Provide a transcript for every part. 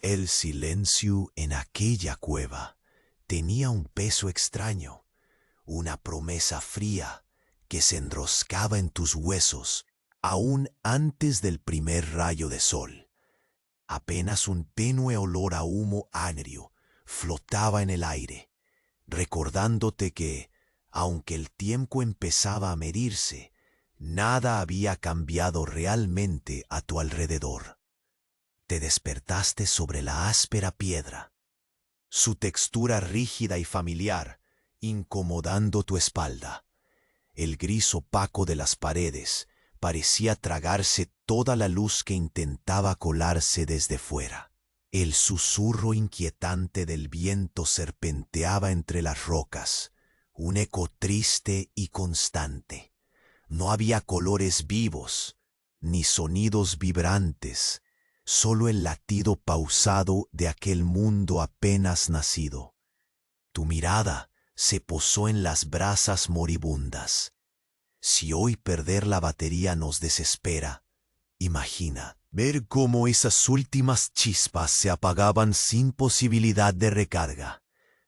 El silencio en aquella cueva tenía un peso extraño, una promesa fría que se enroscaba en tus huesos aún antes del primer rayo de sol. Apenas un tenue olor a humo agrio flotaba en el aire, recordándote que, aunque el tiempo empezaba a medirse, nada había cambiado realmente a tu alrededor. Te despertaste sobre la áspera piedra, su textura rígida y familiar, incomodando tu espalda. El gris opaco de las paredes parecía tragarse toda la luz que intentaba colarse desde fuera. El susurro inquietante del viento serpenteaba entre las rocas, un eco triste y constante. No había colores vivos, ni sonidos vibrantes, solo el latido pausado de aquel mundo apenas nacido. Tu mirada se posó en las brasas moribundas. Si hoy perder la batería nos desespera, imagina ver cómo esas últimas chispas se apagaban sin posibilidad de recarga.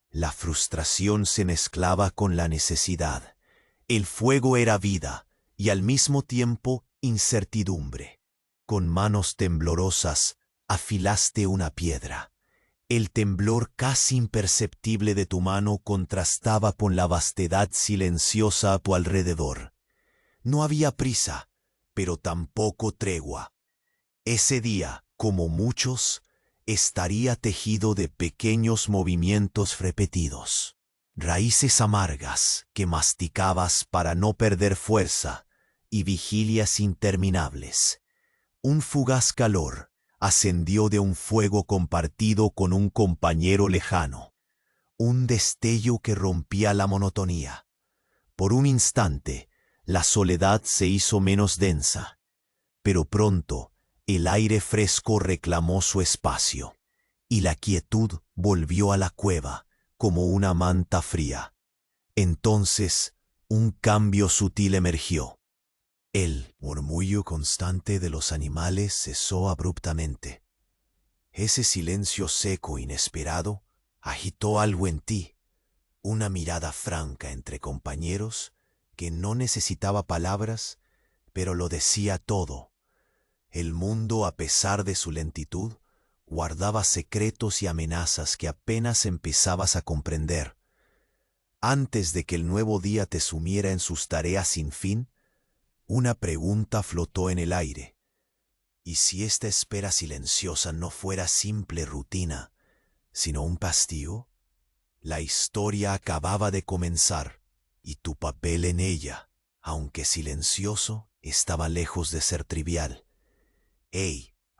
La frustración se mezclaba con la necesidad. El fuego era vida y al mismo tiempo incertidumbre. Con manos temblorosas afilaste una piedra. El temblor casi imperceptible de tu mano contrastaba con la vastedad silenciosa a tu alrededor. No había prisa, pero tampoco tregua. Ese día, como muchos, estaría tejido de pequeños movimientos repetidos. Raíces amargas que masticabas para no perder fuerza y vigilias interminables. Un fugaz calor ascendió de un fuego compartido con un compañero lejano. Un destello que rompía la monotonía. Por un instante, la soledad se hizo menos densa, pero pronto el aire fresco reclamó su espacio, y la quietud volvió a la cueva como una manta fría. Entonces, un cambio sutil emergió. El murmullo constante de los animales cesó abruptamente. Ese silencio seco inesperado agitó algo en ti, una mirada franca entre compañeros que no necesitaba palabras, pero lo decía todo. El mundo, a pesar de su lentitud, guardaba secretos y amenazas que apenas empezabas a comprender. Antes de que el nuevo día te sumiera en sus tareas sin fin, una pregunta flotó en el aire. ¿Y si esta espera silenciosa no fuera simple rutina, sino un hastío? La historia acababa de comenzar, y tu papel en ella, aunque silencioso, estaba lejos de ser trivial.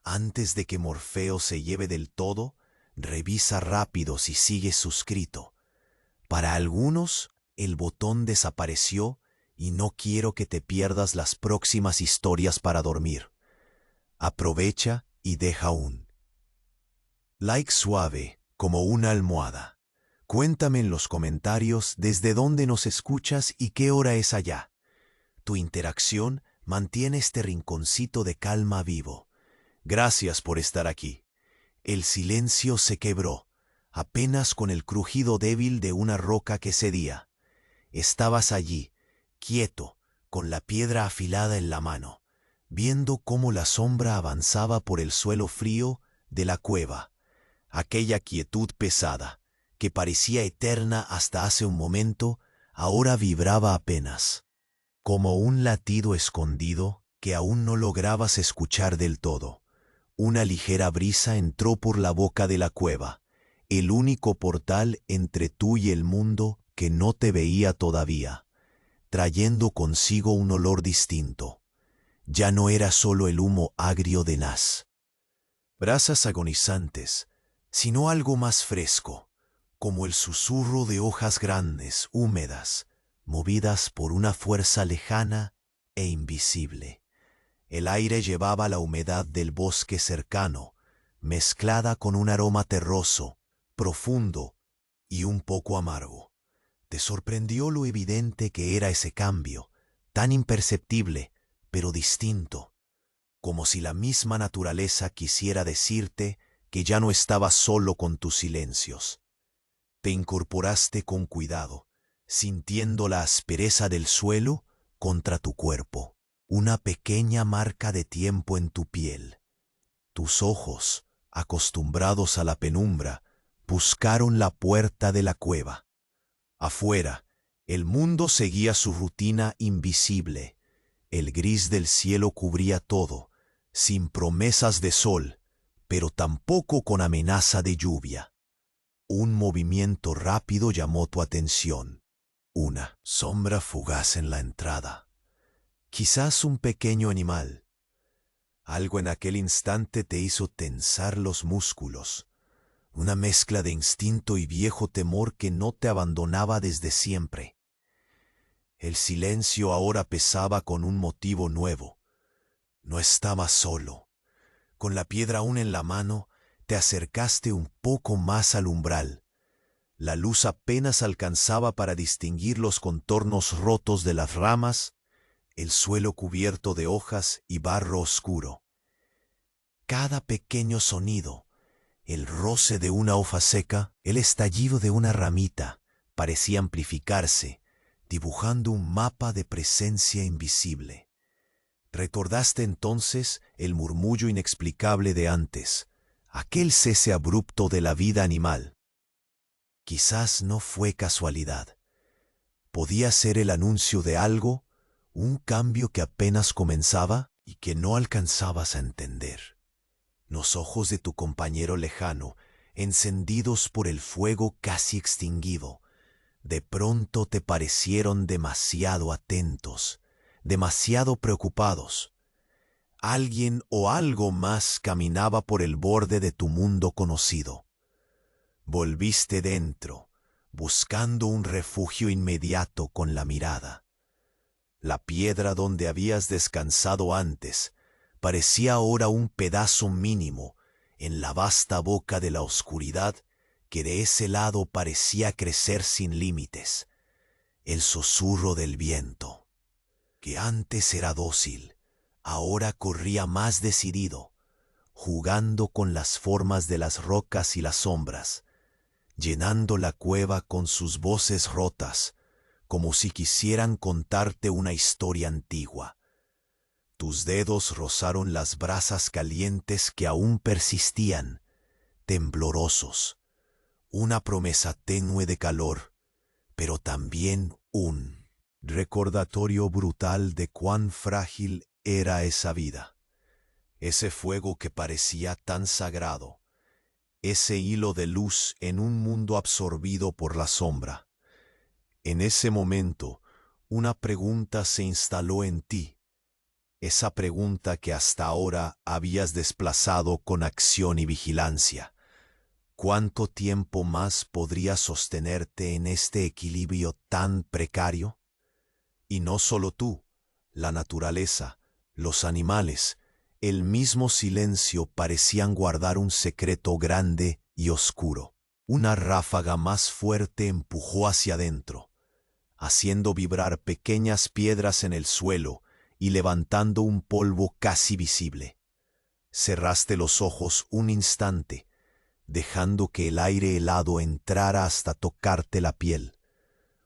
Antes de que Morfeo se lleve del todo, revisa rápido si sigue suscrito. Para algunos, el botón desapareció y no quiero que te pierdas las próximas historias para dormir. Aprovecha y deja un like suave como una almohada. Cuéntame en los comentarios desde dónde nos escuchas y qué hora es allá. Tu interacción mantiene este rinconcito de calma vivo. Gracias por estar aquí. El silencio se quebró, apenas con el crujido débil de una roca que cedía. Estabas allí, quieto, con la piedra afilada en la mano, viendo cómo la sombra avanzaba por el suelo frío de la cueva. Aquella quietud pesada, que parecía eterna hasta hace un momento, ahora vibraba apenas, como un latido escondido que aún no lograbas escuchar del todo. Una ligera brisa entró por la boca de la cueva, el único portal entre tú y el mundo que no te veía todavía, trayendo consigo un olor distinto. Ya no era solo el humo agrio de Nas, brasas agonizantes, sino algo más fresco, como el susurro de hojas grandes, húmedas, movidas por una fuerza lejana e invisible. El aire llevaba la humedad del bosque cercano, mezclada con un aroma terroso, profundo y un poco amargo. Te sorprendió lo evidente que era ese cambio, tan imperceptible, pero distinto, como si la misma naturaleza quisiera decirte que ya no estabas solo con tus silencios. Te incorporaste con cuidado, sintiendo la aspereza del suelo contra tu cuerpo, una pequeña marca de tiempo en tu piel. Tus ojos, acostumbrados a la penumbra, buscaron la puerta de la cueva. Afuera, el mundo seguía su rutina invisible. El gris del cielo cubría todo, sin promesas de sol, pero tampoco con amenaza de lluvia. Un movimiento rápido llamó tu atención. Una sombra fugaz en la entrada. Quizás un pequeño animal. Algo en aquel instante te hizo tensar los músculos. Una mezcla de instinto y viejo temor que no te abandonaba desde siempre. El silencio ahora pesaba con un motivo nuevo. No estabas solo. Con la piedra aún en la mano, te acercaste un poco más al umbral. La luz apenas alcanzaba para distinguir los contornos rotos de las ramas, el suelo cubierto de hojas y barro oscuro. Cada pequeño sonido, el roce de una hoja seca, el estallido de una ramita, parecía amplificarse, dibujando un mapa de presencia invisible. Recordaste entonces el murmullo inexplicable de antes, aquel cese abrupto de la vida animal. Quizás no fue casualidad. Podía ser el anuncio de algo, un cambio que apenas comenzaba y que no alcanzabas a entender. Los ojos de tu compañero lejano, encendidos por el fuego casi extinguido, de pronto te parecieron demasiado atentos, demasiado preocupados. Alguien o algo más caminaba por el borde de tu mundo conocido. Volviste dentro, buscando un refugio inmediato con la mirada. La piedra donde habías descansado antes parecía ahora un pedazo mínimo en la vasta boca de la oscuridad que de ese lado parecía crecer sin límites. El susurro del viento, que antes era dócil, ahora corría más decidido, jugando con las formas de las rocas y las sombras, llenando la cueva con sus voces rotas, como si quisieran contarte una historia antigua. Tus dedos rozaron las brasas calientes que aún persistían, temblorosos, una promesa tenue de calor, pero también un recordatorio brutal de cuán frágil era esa vida, ese fuego que parecía tan sagrado, ese hilo de luz en un mundo absorbido por la sombra. En ese momento, una pregunta se instaló en ti, esa pregunta que hasta ahora habías desplazado con acción y vigilancia. ¿Cuánto tiempo más podrías sostenerte en este equilibrio tan precario? Y no solo tú, la naturaleza, los animales, el mismo silencio parecían guardar un secreto grande y oscuro. Una ráfaga más fuerte empujó hacia adentro, haciendo vibrar pequeñas piedras en el suelo y levantando un polvo casi visible. Cerraste los ojos un instante, dejando que el aire helado entrara hasta tocarte la piel,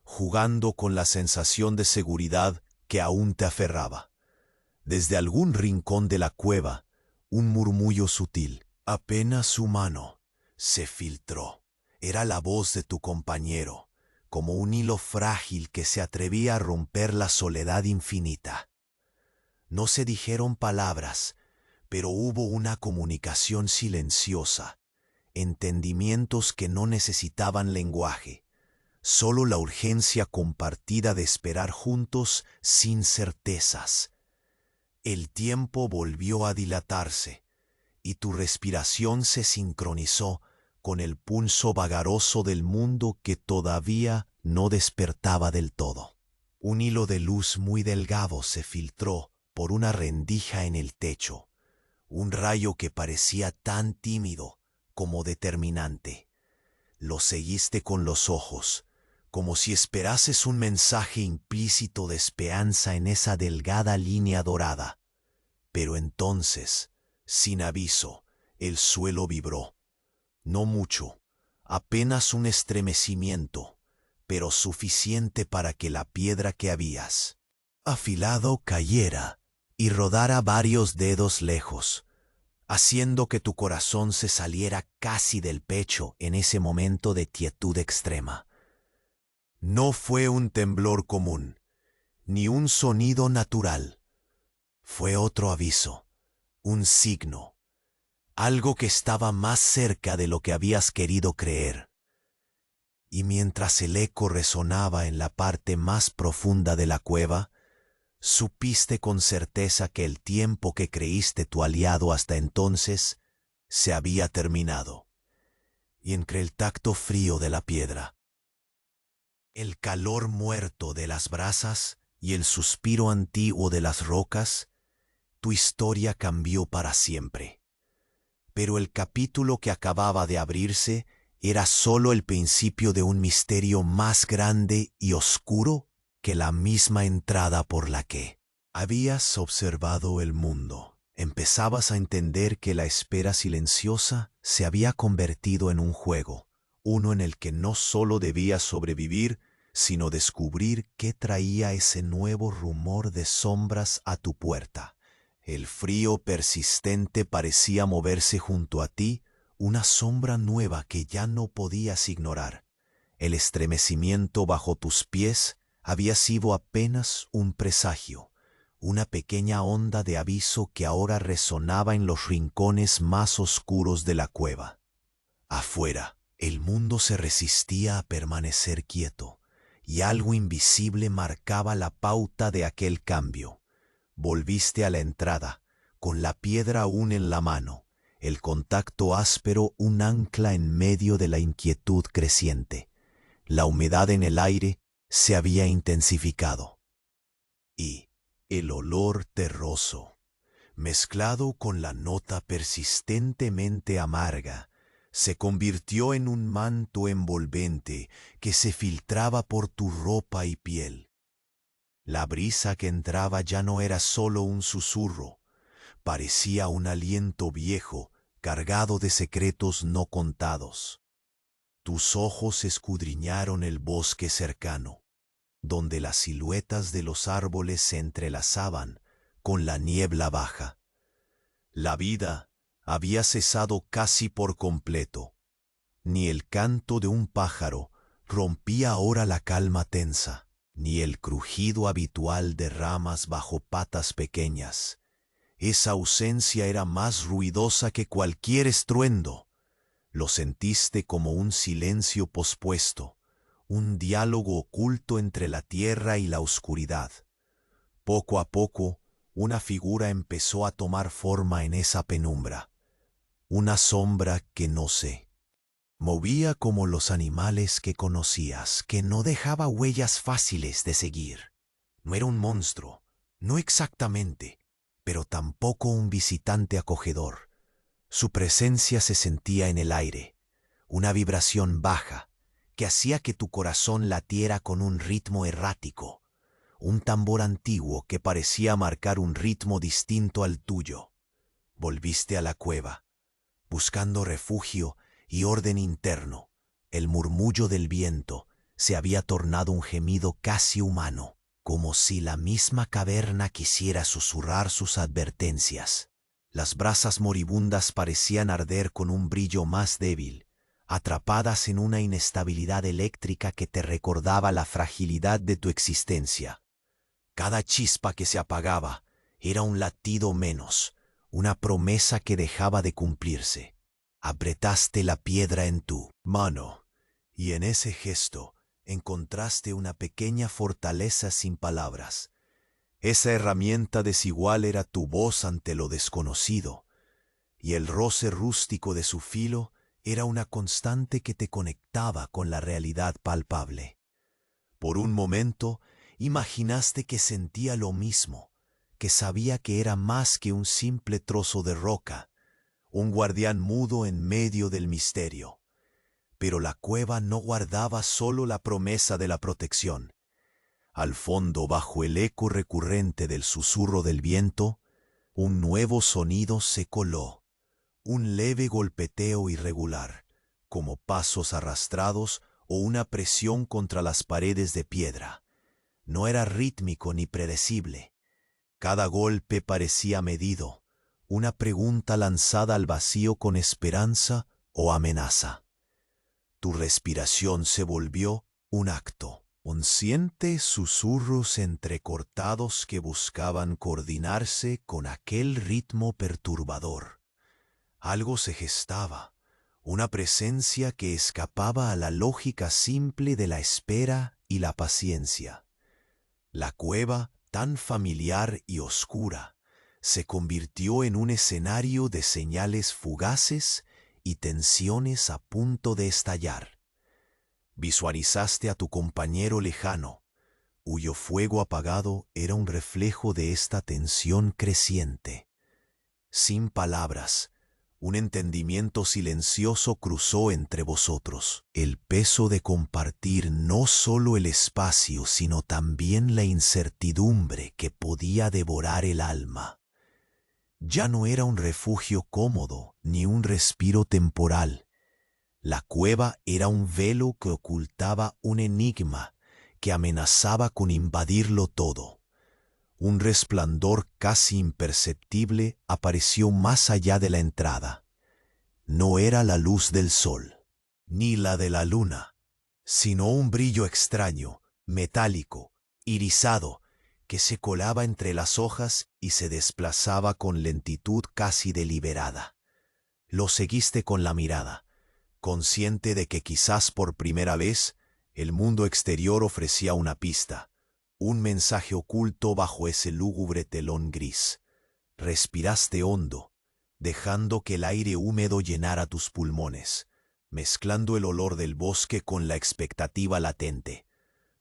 jugando con la sensación de seguridad que aún te aferraba. Desde algún rincón de la cueva, un murmullo sutil, apenas humano, se filtró. Era la voz de tu compañero, como un hilo frágil que se atrevía a romper la soledad infinita. No se dijeron palabras, pero hubo una comunicación silenciosa, entendimientos que no necesitaban lenguaje, solo la urgencia compartida de esperar juntos sin certezas. El tiempo volvió a dilatarse, y tu respiración se sincronizó con el pulso vagaroso del mundo que todavía no despertaba del todo. Un hilo de luz muy delgado se filtró por una rendija en el techo, un rayo que parecía tan tímido como determinante. Lo seguiste con los ojos, como si esperases un mensaje implícito de esperanza en esa delgada línea dorada. Pero entonces, sin aviso, el suelo vibró. No mucho, apenas un estremecimiento, pero suficiente para que la piedra que habías afilado cayera y rodara varios dedos lejos, haciendo que tu corazón se saliera casi del pecho en ese momento de quietud extrema. No fue un temblor común, ni un sonido natural. Fue otro aviso, un signo, algo que estaba más cerca de lo que habías querido creer. Y mientras el eco resonaba en la parte más profunda de la cueva, supiste con certeza que el tiempo que creíste tu aliado hasta entonces se había terminado. Y entre el tacto frío de la piedra, el calor muerto de las brasas y el suspiro antiguo de las rocas, tu historia cambió para siempre. Pero el capítulo que acababa de abrirse era solo el principio de un misterio más grande y oscuro que la misma entrada por la que habías observado el mundo. Empezabas a entender que la espera silenciosa se había convertido en un juego, uno en el que no solo debías sobrevivir, sino descubrir qué traía ese nuevo rumor de sombras a tu puerta. El frío persistente parecía moverse junto a ti, una sombra nueva que ya no podías ignorar. El estremecimiento bajo tus pies había sido apenas un presagio, una pequeña onda de aviso que ahora resonaba en los rincones más oscuros de la cueva. Afuera, el mundo se resistía a permanecer quieto, y algo invisible marcaba la pauta de aquel cambio. Volviste a la entrada, con la piedra aún en la mano, el contacto áspero un ancla en medio de la inquietud creciente. La humedad en el aire se había intensificado. Y el olor terroso, mezclado con la nota persistentemente amarga, se convirtió en un manto envolvente que se filtraba por tu ropa y piel. La brisa que entraba ya no era solo un susurro, parecía un aliento viejo cargado de secretos no contados. Tus ojos escudriñaron el bosque cercano, donde las siluetas de los árboles se entrelazaban con la niebla baja. La vida había cesado casi por completo. Ni el canto de un pájaro rompía ahora la calma tensa, ni el crujido habitual de ramas bajo patas pequeñas. Esa ausencia era más ruidosa que cualquier estruendo. Lo sentiste como un silencio pospuesto, un diálogo oculto entre la tierra y la oscuridad. Poco a poco, una figura empezó a tomar forma en esa penumbra, una sombra que no sé. Movía como los animales que conocías, que no dejaba huellas fáciles de seguir. No era un monstruo, no exactamente, pero tampoco un visitante acogedor. Su presencia se sentía en el aire, una vibración baja que hacía que tu corazón latiera con un ritmo errático, un tambor antiguo que parecía marcar un ritmo distinto al tuyo. Volviste a la cueva, buscando refugio y orden interno. El murmullo del viento se había tornado un gemido casi humano, como si la misma caverna quisiera susurrar sus advertencias. Las brasas moribundas parecían arder con un brillo más débil, atrapadas en una inestabilidad eléctrica que te recordaba la fragilidad de tu existencia. Cada chispa que se apagaba era un latido menos, una promesa que dejaba de cumplirse. Apretaste la piedra en tu mano, y en ese gesto encontraste una pequeña fortaleza sin palabras. Esa herramienta desigual era tu voz ante lo desconocido, y el roce rústico de su filo era una constante que te conectaba con la realidad palpable. Por un momento imaginaste que sentía lo mismo, que sabía que era más que un simple trozo de roca, un guardián mudo en medio del misterio. Pero la cueva no guardaba solo la promesa de la protección. Al fondo, bajo el eco recurrente del susurro del viento, un nuevo sonido se coló, un leve golpeteo irregular, como pasos arrastrados o una presión contra las paredes de piedra. No era rítmico ni predecible. Cada golpe parecía medido, una pregunta lanzada al vacío con esperanza o amenaza. Tu respiración se volvió un acto. Conscientes susurros entrecortados que buscaban coordinarse con aquel ritmo perturbador. Algo se gestaba, una presencia que escapaba a la lógica simple de la espera y la paciencia. La cueva, tan familiar y oscura, se convirtió en un escenario de señales fugaces y tensiones a punto de estallar. Visualizaste a tu compañero lejano, cuyo fuego apagado era un reflejo de esta tensión creciente. Sin palabras, un entendimiento silencioso cruzó entre vosotros. El peso de compartir no solo el espacio, sino también la incertidumbre que podía devorar el alma. Ya no era un refugio cómodo ni un respiro temporal. La cueva era un velo que ocultaba un enigma que amenazaba con invadirlo todo. Un resplandor casi imperceptible apareció más allá de la entrada. No era la luz del sol, ni la de la luna, sino un brillo extraño, metálico, irisado, que se colaba entre las hojas y se desplazaba con lentitud casi deliberada. Lo seguiste con la mirada, consciente de que quizás por primera vez el mundo exterior ofrecía una pista, un mensaje oculto bajo ese lúgubre telón gris. Respiraste hondo, dejando que el aire húmedo llenara tus pulmones, mezclando el olor del bosque con la expectativa latente.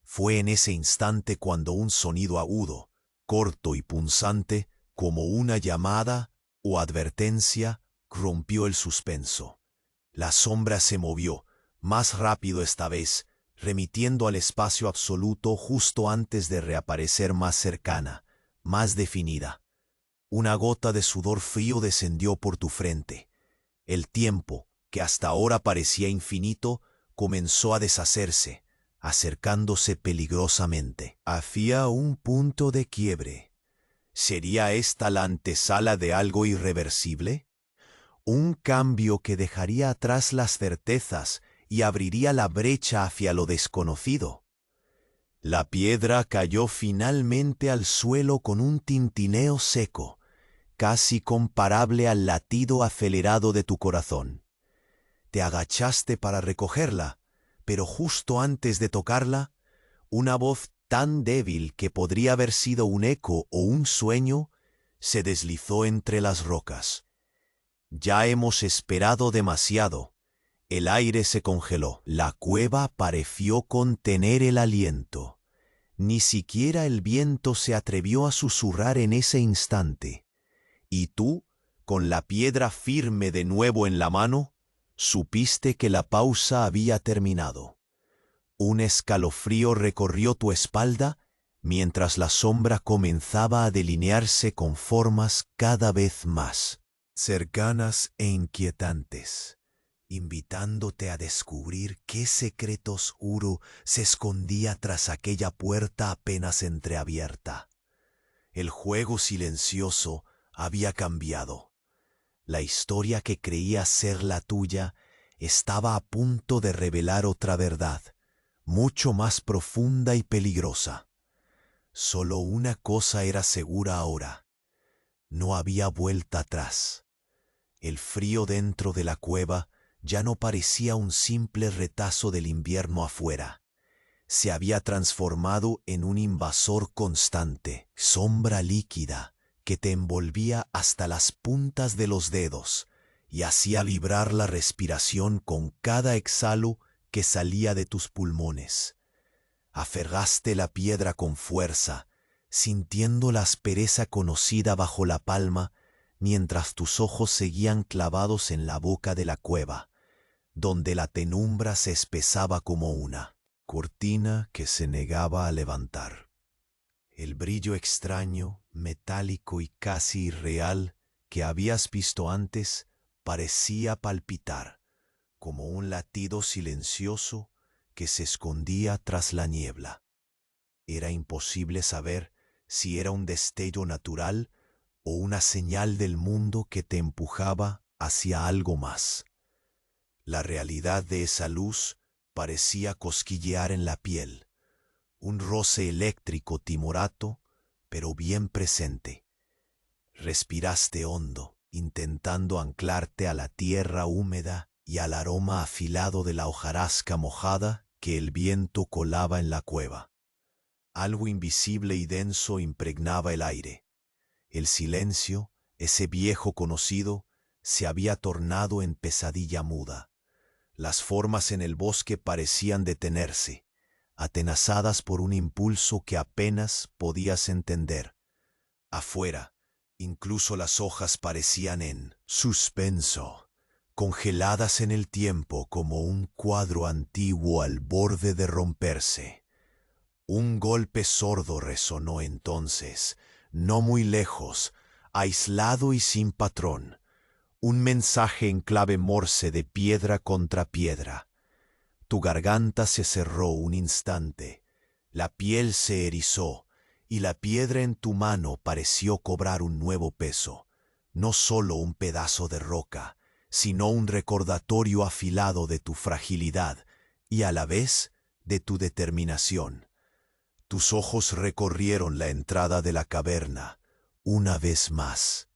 Fue en ese instante cuando un sonido agudo, corto y punzante, como una llamada o advertencia, rompió el suspenso. La sombra se movió, más rápido esta vez, remitiendo al espacio absoluto justo antes de reaparecer más cercana, más definida. Una gota de sudor frío descendió por tu frente. El tiempo, que hasta ahora parecía infinito, comenzó a deshacerse, acercándose peligrosamente. Hacía un punto de quiebre. ¿Sería esta la antesala de algo irreversible? Un cambio que dejaría atrás las certezas y abriría la brecha hacia lo desconocido. La piedra cayó finalmente al suelo con un tintineo seco, casi comparable al latido acelerado de tu corazón. Te agachaste para recogerla, pero justo antes de tocarla, una voz tan débil que podría haber sido un eco o un sueño, se deslizó entre las rocas. Ya hemos esperado demasiado. El aire se congeló. La cueva pareció contener el aliento. Ni siquiera el viento se atrevió a susurrar en ese instante. Y tú, con la piedra firme de nuevo en la mano, supiste que la pausa había terminado. Un escalofrío recorrió tu espalda mientras la sombra comenzaba a delinearse con formas cada vez más cercanas e inquietantes, invitándote a descubrir qué secreto oscuro se escondía tras aquella puerta apenas entreabierta. El juego silencioso había cambiado. La historia que creías ser la tuya estaba a punto de revelar otra verdad, mucho más profunda y peligrosa. Solo una cosa era segura ahora: no había vuelta atrás. El frío dentro de la cueva ya no parecía un simple retazo del invierno afuera. Se había transformado en un invasor constante, sombra líquida, que te envolvía hasta las puntas de los dedos y hacía vibrar la respiración con cada exhalo que salía de tus pulmones. Aferraste la piedra con fuerza, sintiendo la aspereza conocida bajo la palma, mientras tus ojos seguían clavados en la boca de la cueva, donde la penumbra se espesaba como una cortina que se negaba a levantar. El brillo extraño, metálico y casi irreal que habías visto antes parecía palpitar, como un latido silencioso que se escondía tras la niebla. Era imposible saber si era un destello natural o una señal del mundo que te empujaba hacia algo más. La realidad de esa luz parecía cosquillear en la piel, un roce eléctrico timorato, pero bien presente. Respiraste hondo, intentando anclarte a la tierra húmeda y al aroma afilado de la hojarasca mojada que el viento colaba en la cueva. Algo invisible y denso impregnaba el aire. El silencio, ese viejo conocido, se había tornado en pesadilla muda. Las formas en el bosque parecían detenerse, atenazadas por un impulso que apenas podías entender. Afuera, incluso las hojas parecían en suspenso, congeladas en el tiempo como un cuadro antiguo al borde de romperse. Un golpe sordo resonó entonces, no muy lejos, aislado y sin patrón. Un mensaje en clave morse de piedra contra piedra. Tu garganta se cerró un instante, la piel se erizó y la piedra en tu mano pareció cobrar un nuevo peso, no solo un pedazo de roca, sino un recordatorio afilado de tu fragilidad y a la vez de tu determinación. Tus ojos recorrieron la entrada de la caverna una vez más,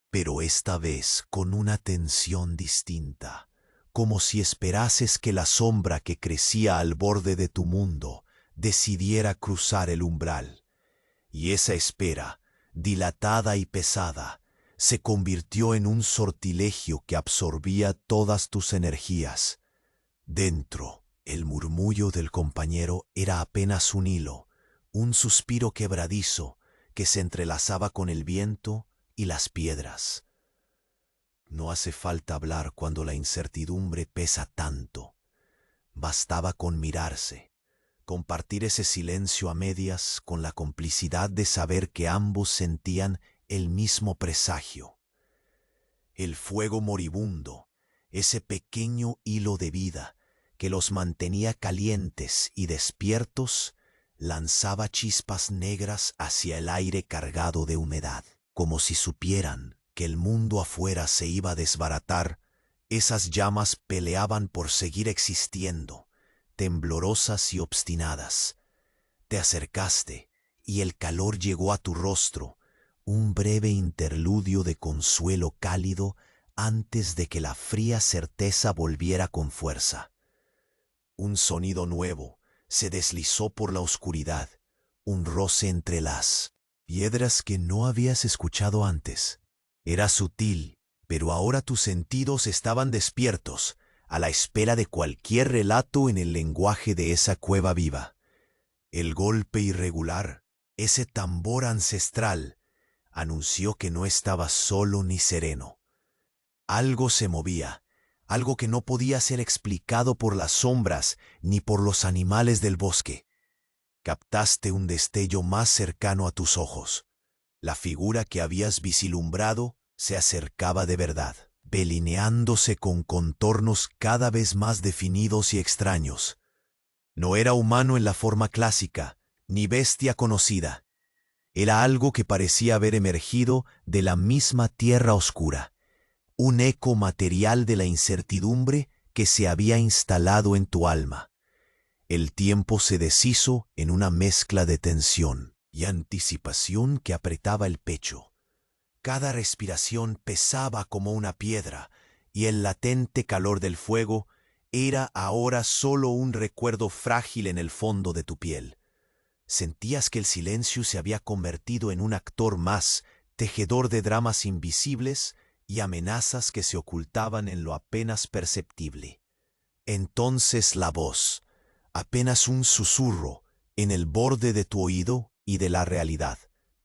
pero esta vez con una tensión distinta, como si esperases que la sombra que crecía al borde de tu mundo decidiera cruzar el umbral. Y esa espera, dilatada y pesada, se convirtió en un sortilegio que absorbía todas tus energías. Dentro, el murmullo del compañero era apenas un hilo, un suspiro quebradizo que se entrelazaba con el viento y las piedras. No hace falta hablar cuando la incertidumbre pesa tanto. Bastaba con mirarse, compartir ese silencio a medias con la complicidad de saber que ambos sentían el mismo presagio. El fuego moribundo, ese pequeño hilo de vida que los mantenía calientes y despiertos, lanzaba chispas negras hacia el aire cargado de humedad, como si supieran que el mundo afuera se iba a desbaratar. Esas llamas peleaban por seguir existiendo, temblorosas y obstinadas. Te acercaste y el calor llegó a tu rostro, un breve interludio de consuelo cálido antes de que la fría certeza volviera con fuerza. Un sonido nuevo se deslizó por la oscuridad, un roce entre las piedras que no habías escuchado antes. Era sutil, pero ahora tus sentidos estaban despiertos, a la espera de cualquier relato en el lenguaje de esa cueva viva. El golpe irregular, ese tambor ancestral, anunció que no estabas solo ni sereno. Algo se movía, algo que no podía ser explicado por las sombras ni por los animales del bosque. Captaste un destello más cercano a tus ojos. La figura que habías vislumbrado se acercaba de verdad, delineándose con contornos cada vez más definidos y extraños. No era humano en la forma clásica, ni bestia conocida. Era algo que parecía haber emergido de la misma tierra oscura, un eco material de la incertidumbre que se había instalado en tu alma. El tiempo se deshizo en una mezcla de tensión y anticipación que apretaba el pecho. Cada respiración pesaba como una piedra, y el latente calor del fuego era ahora solo un recuerdo frágil en el fondo de tu piel. Sentías que el silencio se había convertido en un actor más, tejedor de dramas invisibles y amenazas que se ocultaban en lo apenas perceptible. Entonces la voz, apenas un susurro, en el borde de tu oído y de la realidad,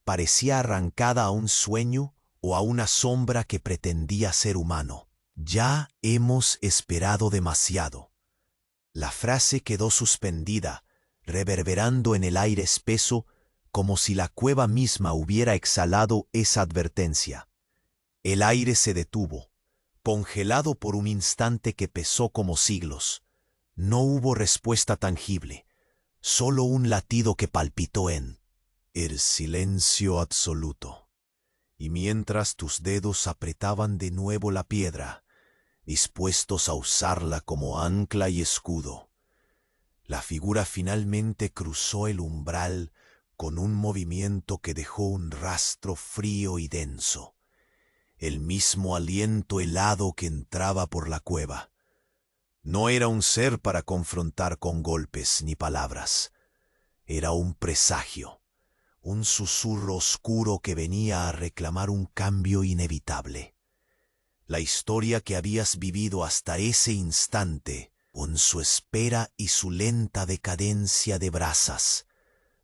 parecía arrancada a un sueño o a una sombra que pretendía ser humano. Ya hemos esperado demasiado. La frase quedó suspendida, reverberando en el aire espeso, como si la cueva misma hubiera exhalado esa advertencia. El aire se detuvo. congelado por un instante que pesó como siglos. No hubo respuesta tangible, solo un latido que palpitó en el silencio absoluto. Y mientras tus dedos apretaban de nuevo la piedra, dispuestos a usarla como ancla y escudo, la figura finalmente cruzó el umbral con un movimiento que dejó un rastro frío y denso, el mismo aliento helado que entraba por la cueva. No era un ser para confrontar con golpes ni palabras. Era un presagio, un susurro oscuro que venía a reclamar un cambio inevitable. La historia que habías vivido hasta ese instante, con su espera y su lenta decadencia de brasas,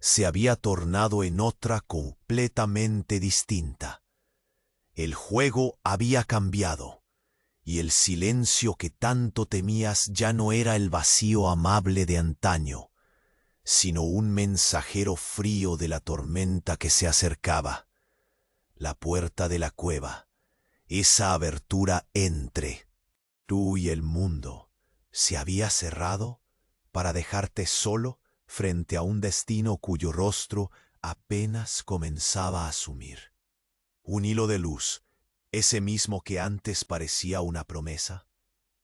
se había tornado en otra completamente distinta. El juego había cambiado, y el silencio que tanto temías ya no era el vacío amable de antaño, sino un mensajero frío de la tormenta que se acercaba. La puerta de la cueva, esa abertura entre tú y el mundo, se había cerrado para dejarte solo frente a un destino cuyo rostro apenas comenzaba a asumir. Un hilo de luz, ese mismo que antes parecía una promesa,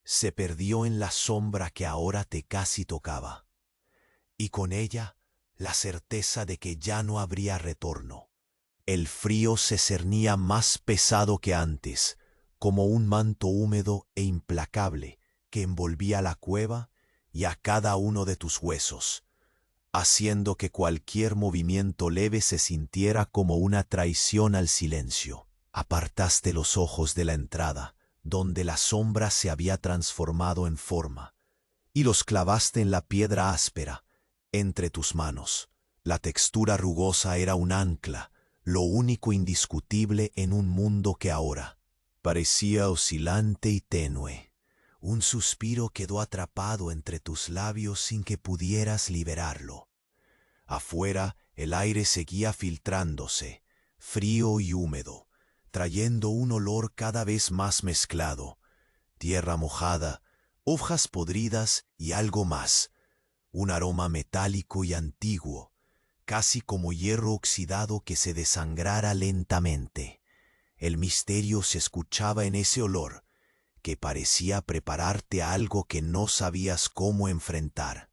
se perdió en la sombra que ahora te casi tocaba, y con ella la certeza de que ya no habría retorno. El frío se cernía más pesado que antes, como un manto húmedo e implacable que envolvía la cueva y a cada uno de tus huesos, haciendo que cualquier movimiento leve se sintiera como una traición al silencio. Apartaste los ojos de la entrada, donde la sombra se había transformado en forma, y los clavaste en la piedra áspera, entre tus manos. La textura rugosa era un ancla, lo único indiscutible en un mundo que ahora parecía oscilante y tenue. Un suspiro quedó atrapado entre tus labios sin que pudieras liberarlo. Afuera el aire seguía filtrándose, frío y húmedo, trayendo un olor cada vez más mezclado, tierra mojada, hojas podridas y algo más, un aroma metálico y antiguo, casi como hierro oxidado que se desangrara lentamente. El misterio se escuchaba en ese olor, que parecía prepararte a algo que no sabías cómo enfrentar.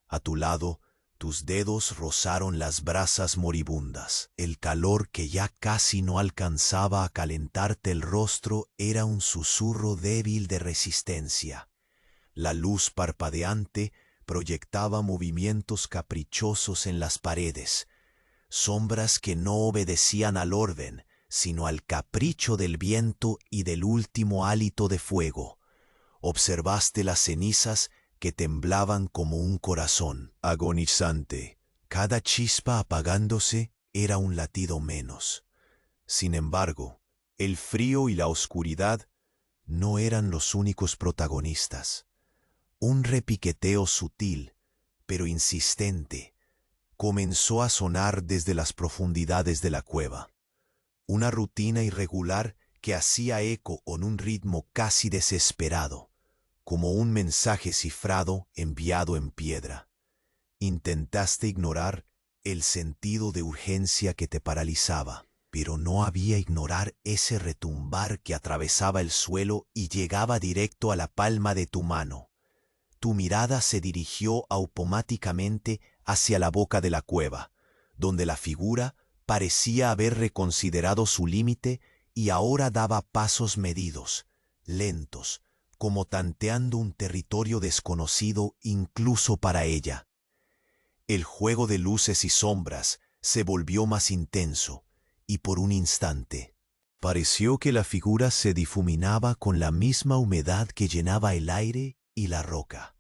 A tu lado, tus dedos rozaron las brasas moribundas. El calor que ya casi no alcanzaba a calentarte el rostro era un susurro débil de resistencia. La luz parpadeante proyectaba movimientos caprichosos en las paredes, sombras que no obedecían al orden, sino al capricho del viento y del último hálito de fuego. Observaste las cenizas que temblaban como un corazón agonizante. Cada chispa apagándose era un latido menos. Sin embargo, el frío y la oscuridad no eran los únicos protagonistas. Un repiqueteo sutil, pero insistente, comenzó a sonar desde las profundidades de la cueva. Una rutina irregular que hacía eco con un ritmo casi desesperado, como un mensaje cifrado enviado en piedra. Intentaste ignorar el sentido de urgencia que te paralizaba, pero no había ignorar ese retumbar que atravesaba el suelo y llegaba directo a la palma de tu mano. Tu mirada se dirigió automáticamente hacia la boca de la cueva, donde la figura parecía haber reconsiderado su límite y ahora daba pasos medidos, lentos, como tanteando un territorio desconocido incluso para ella. El juego de luces y sombras se volvió más intenso, y por un instante pareció que la figura se difuminaba con la misma humedad que llenaba el aire y la roca.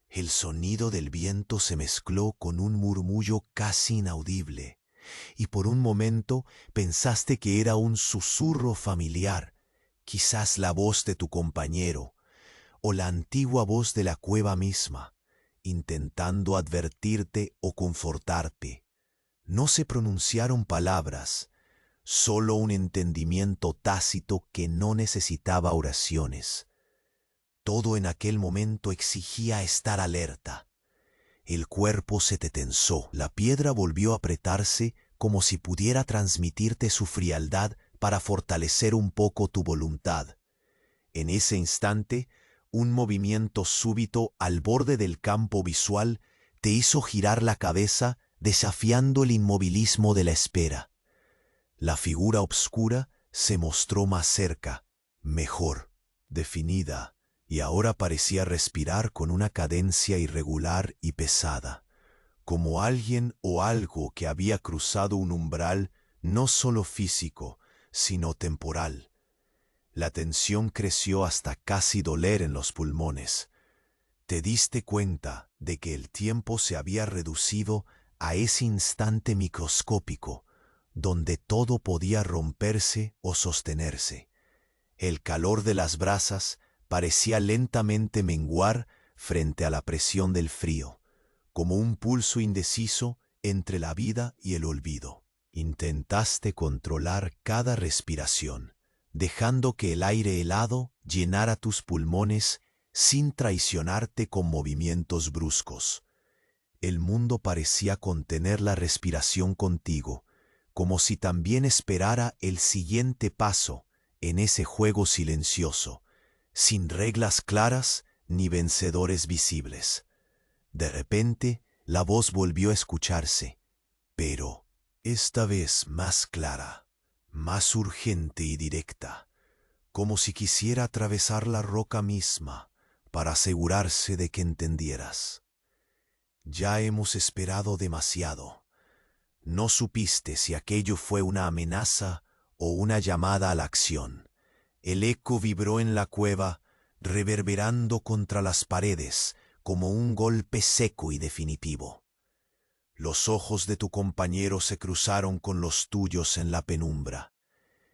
El sonido del viento se mezcló con un murmullo casi inaudible, y por un momento pensaste que era un susurro familiar, quizás la voz de tu compañero, o la antigua voz de la cueva misma, intentando advertirte o confortarte. No se pronunciaron palabras, solo un entendimiento tácito que no necesitaba oraciones. Todo en aquel momento exigía estar alerta. El cuerpo se te tensó, la piedra volvió a apretarse como si pudiera transmitirte su frialdad para fortalecer un poco tu voluntad. En ese instante, un movimiento súbito al borde del campo visual te hizo girar la cabeza desafiando el inmovilismo de la espera. La figura obscura se mostró más cerca, mejor, definida, y ahora parecía respirar con una cadencia irregular y pesada, como alguien o algo que había cruzado un umbral no solo físico, sino temporal. La tensión creció hasta casi doler en los pulmones. Te diste cuenta de que el tiempo se había reducido a ese instante microscópico, donde todo podía romperse o sostenerse. El calor de las brasas parecía lentamente menguar frente a la presión del frío, como un pulso indeciso entre la vida y el olvido. Intentaste controlar cada respiración, dejando que el aire helado llenara tus pulmones sin traicionarte con movimientos bruscos. El mundo parecía contener la respiración contigo, como si también esperara el siguiente paso en ese juego silencioso, sin reglas claras ni vencedores visibles. De repente, la voz volvió a escucharse, pero esta vez más clara, más urgente y directa, como si quisiera atravesar la roca misma para asegurarse de que entendieras. Ya hemos esperado demasiado. No supiste si aquello fue una amenaza o una llamada a la acción. El eco vibró en la cueva, reverberando contra las paredes como un golpe seco y definitivo. Los ojos de tu compañero se cruzaron con los tuyos en la penumbra,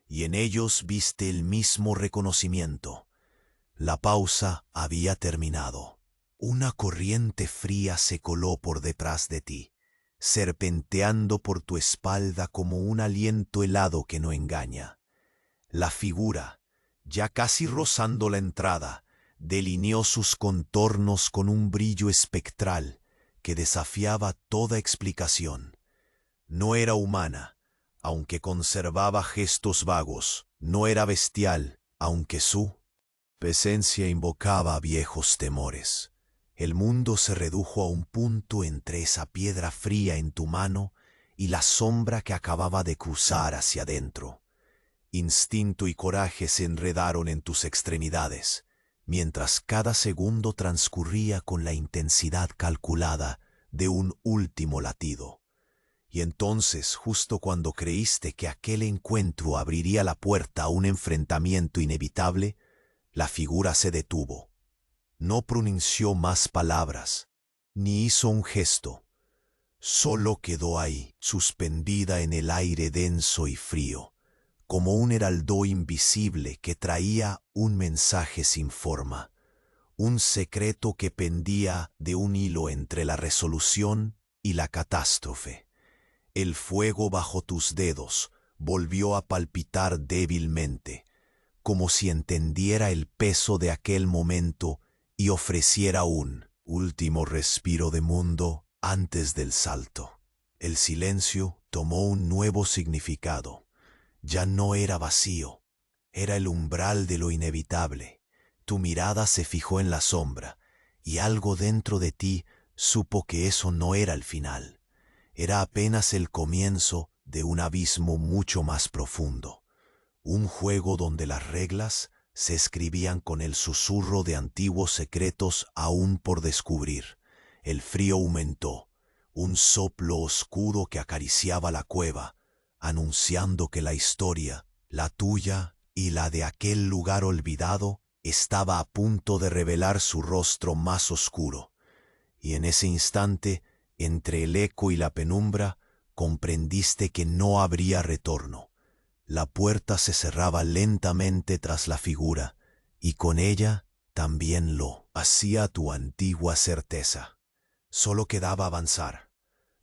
y en ellos viste el mismo reconocimiento. La pausa había terminado. Una corriente fría se coló por detrás de ti, serpenteando por tu espalda como un aliento helado que no engaña. La figura, ya casi rozando la entrada, delineó sus contornos con un brillo espectral que desafiaba toda explicación. No era humana, aunque conservaba gestos vagos. No era bestial, aunque su presencia invocaba viejos temores. El mundo se redujo a un punto entre esa piedra fría en tu mano y la sombra que acababa de cruzar hacia adentro. Instinto y coraje se enredaron en tus extremidades, mientras cada segundo transcurría con la intensidad calculada de un último latido. Y entonces, justo cuando creíste que aquel encuentro abriría la puerta a un enfrentamiento inevitable, la figura se detuvo. No pronunció más palabras, ni hizo un gesto. Solo quedó ahí, suspendida en el aire denso y frío, como un heraldo invisible que traía un mensaje sin forma, un secreto que pendía de un hilo entre la resolución y la catástrofe. El fuego bajo tus dedos volvió a palpitar débilmente, como si entendiera el peso de aquel momento y ofreciera un último respiro de mundo antes del salto. El silencio tomó un nuevo significado. Ya no era vacío, era el umbral de lo inevitable. Tu mirada se fijó en la sombra, y algo dentro de ti supo que eso no era el final. Era apenas el comienzo de un abismo mucho más profundo. Un juego donde las reglas se escribían con el susurro de antiguos secretos aún por descubrir. El frío aumentó, un soplo oscuro que acariciaba la cueva, anunciando que la historia, la tuya y la de aquel lugar olvidado, estaba a punto de revelar su rostro más oscuro. Y en ese instante, entre el eco y la penumbra, comprendiste que no habría retorno. La puerta se cerraba lentamente tras la figura, y con ella también lo hacía tu antigua certeza. Solo quedaba avanzar.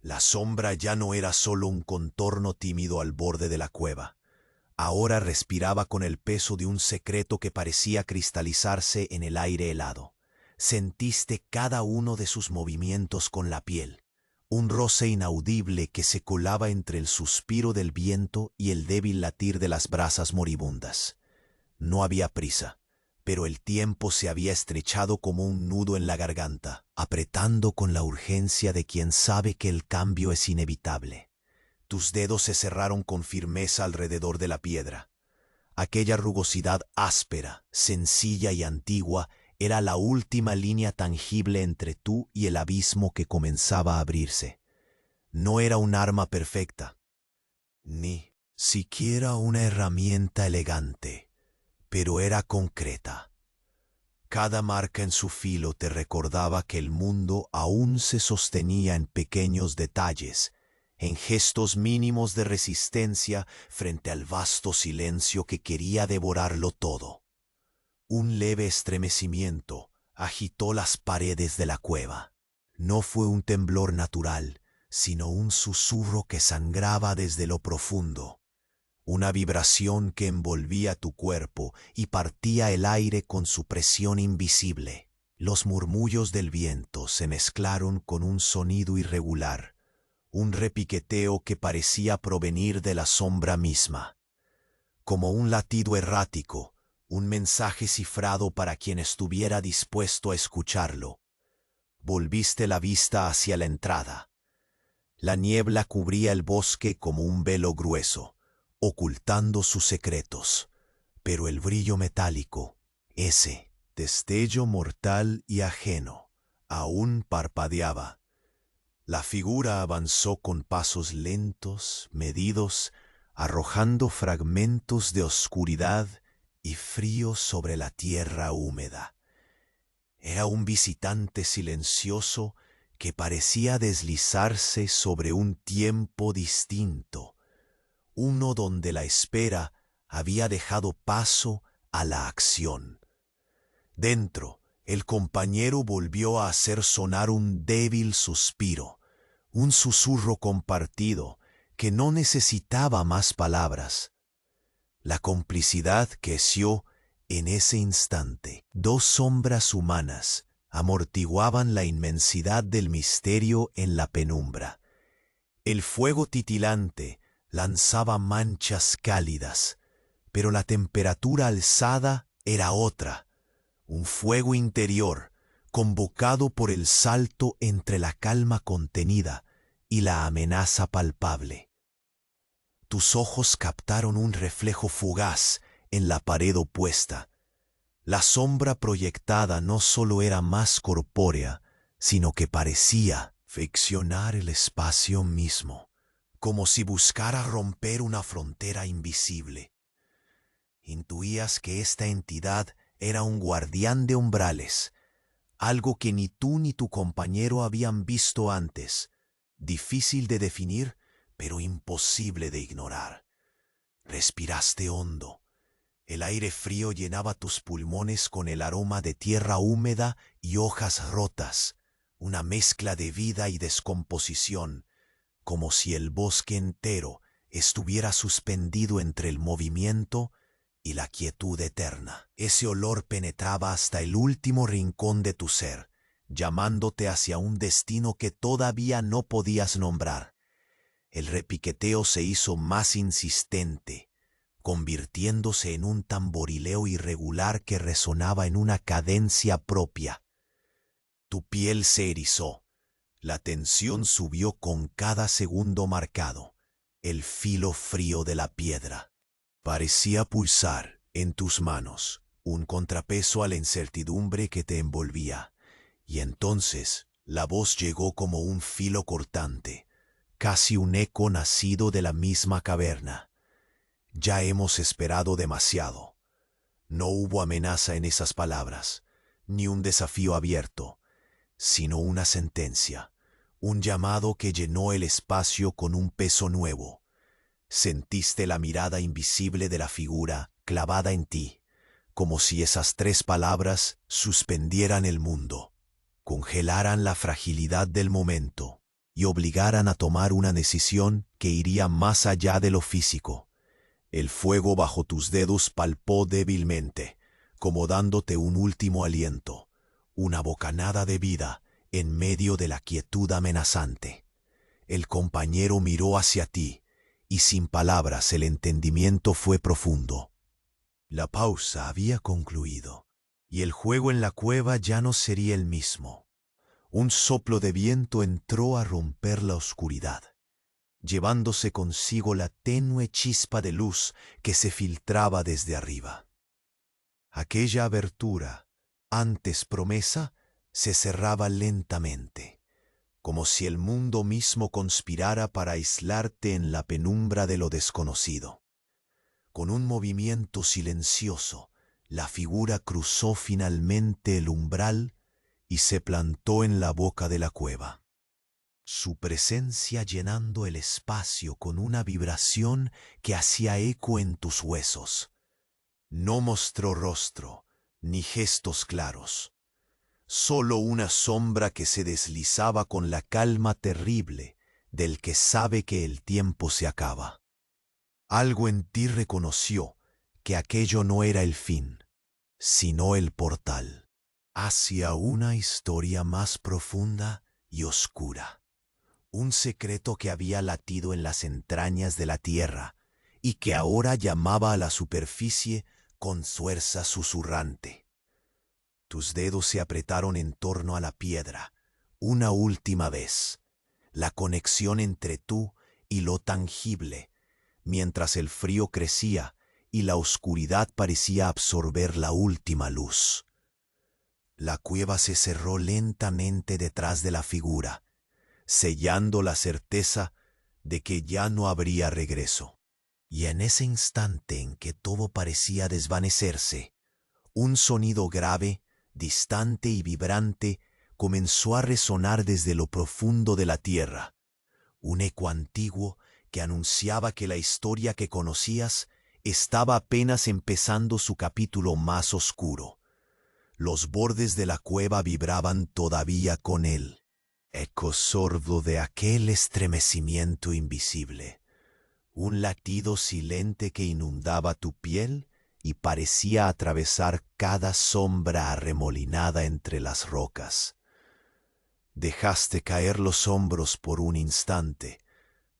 La sombra ya no era solo un contorno tímido al borde de la cueva. Ahora respiraba con el peso de un secreto que parecía cristalizarse en el aire helado. Sentiste cada uno de sus movimientos con la piel, un roce inaudible que se colaba entre el suspiro del viento y el débil latir de las brasas moribundas. No había prisa, pero el tiempo se había estrechado como un nudo en la garganta, apretando con la urgencia de quien sabe que el cambio es inevitable. Tus dedos se cerraron con firmeza alrededor de la piedra. Aquella rugosidad áspera, sencilla y antigua era la última línea tangible entre tú y el abismo que comenzaba a abrirse. No era un arma perfecta, ni siquiera una herramienta elegante, pero era concreta. Cada marca en su filo te recordaba que el mundo aún se sostenía en pequeños detalles, en gestos mínimos de resistencia frente al vasto silencio que quería devorarlo todo. Un leve estremecimiento agitó las paredes de la cueva. No fue un temblor natural, sino un susurro que sangraba desde lo profundo. Una vibración que envolvía tu cuerpo y partía el aire con su presión invisible. Los murmullos del viento se mezclaron con un sonido irregular, un repiqueteo que parecía provenir de la sombra misma. Como un latido errático, un mensaje cifrado para quien estuviera dispuesto a escucharlo. Volviste la vista hacia la entrada. La niebla cubría el bosque como un velo grueso, ocultando sus secretos, pero el brillo metálico, ese destello mortal y ajeno, aún parpadeaba. La figura avanzó con pasos lentos, medidos, arrojando fragmentos de oscuridad y frío sobre la tierra húmeda. Era un visitante silencioso que parecía deslizarse sobre un tiempo distinto, uno donde la espera había dejado paso a la acción. Dentro, el compañero volvió a hacer sonar un débil suspiro, un susurro compartido que no necesitaba más palabras. La complicidad creció en ese instante. Dos sombras humanas amortiguaban la inmensidad del misterio en la penumbra. El fuego titilante lanzaba manchas cálidas, pero la temperatura alzada era otra, un fuego interior, convocado por el salto entre la calma contenida y la amenaza palpable. Tus ojos captaron un reflejo fugaz en la pared opuesta. La sombra proyectada no solo era más corpórea, sino que parecía friccionar el espacio mismo, como si buscara romper una frontera invisible. Intuías que esta entidad era un guardián de umbrales, algo que ni tú ni tu compañero habían visto antes, difícil de definir, pero imposible de ignorar. Respiraste hondo. El aire frío llenaba tus pulmones con el aroma de tierra húmeda y hojas rotas, una mezcla de vida y descomposición, como si el bosque entero estuviera suspendido entre el movimiento y la quietud eterna. Ese olor penetraba hasta el último rincón de tu ser, llamándote hacia un destino que todavía no podías nombrar. El repiqueteo se hizo más insistente, convirtiéndose en un tamborileo irregular que resonaba en una cadencia propia. Tu piel se erizó, la tensión subió con cada segundo marcado, el filo frío de la piedra parecía pulsar en tus manos, un contrapeso a la incertidumbre que te envolvía, y entonces la voz llegó como un filo cortante, casi un eco nacido de la misma caverna. Ya hemos esperado demasiado. No hubo amenaza en esas palabras, ni un desafío abierto, sino una sentencia, un llamado que llenó el espacio con un peso nuevo. Sentiste la mirada invisible de la figura clavada en ti, como si esas tres palabras suspendieran el mundo, congelaran la fragilidad del momento y obligaran a tomar una decisión que iría más allá de lo físico. El fuego bajo tus dedos palpó débilmente, como dándote un último aliento, una bocanada de vida en medio de la quietud amenazante. El compañero miró hacia ti, y sin palabras el entendimiento fue profundo. La pausa había concluido, y el juego en la cueva ya no sería el mismo. Un soplo de viento entró a romper la oscuridad, llevándose consigo la tenue chispa de luz que se filtraba desde arriba. Aquella abertura, antes promesa, se cerraba lentamente, como si el mundo mismo conspirara para aislarte en la penumbra de lo desconocido. Con un movimiento silencioso, la figura cruzó finalmente el umbral y se plantó en la boca de la cueva, su presencia llenando el espacio con una vibración que hacía eco en tus huesos. No mostró rostro, ni gestos claros, solo una sombra que se deslizaba con la calma terrible del que sabe que el tiempo se acaba. Algo en ti reconoció que aquello no era el fin, sino el portal hacia una historia más profunda y oscura. Un secreto que había latido en las entrañas de la tierra y que ahora llamaba a la superficie con fuerza susurrante. Tus dedos se apretaron en torno a la piedra, una última vez. La conexión entre tú y lo tangible, mientras el frío crecía y la oscuridad parecía absorber la última luz. La cueva se cerró lentamente detrás de la figura, sellando la certeza de que ya no habría regreso. Y en ese instante en que todo parecía desvanecerse, un sonido grave, distante y vibrante comenzó a resonar desde lo profundo de la tierra, un eco antiguo que anunciaba que la historia que conocías estaba apenas empezando su capítulo más oscuro. Los bordes de la cueva vibraban todavía con él, eco sordo de aquel estremecimiento invisible, un latido silente que inundaba tu piel y parecía atravesar cada sombra arremolinada entre las rocas. Dejaste caer los hombros por un instante,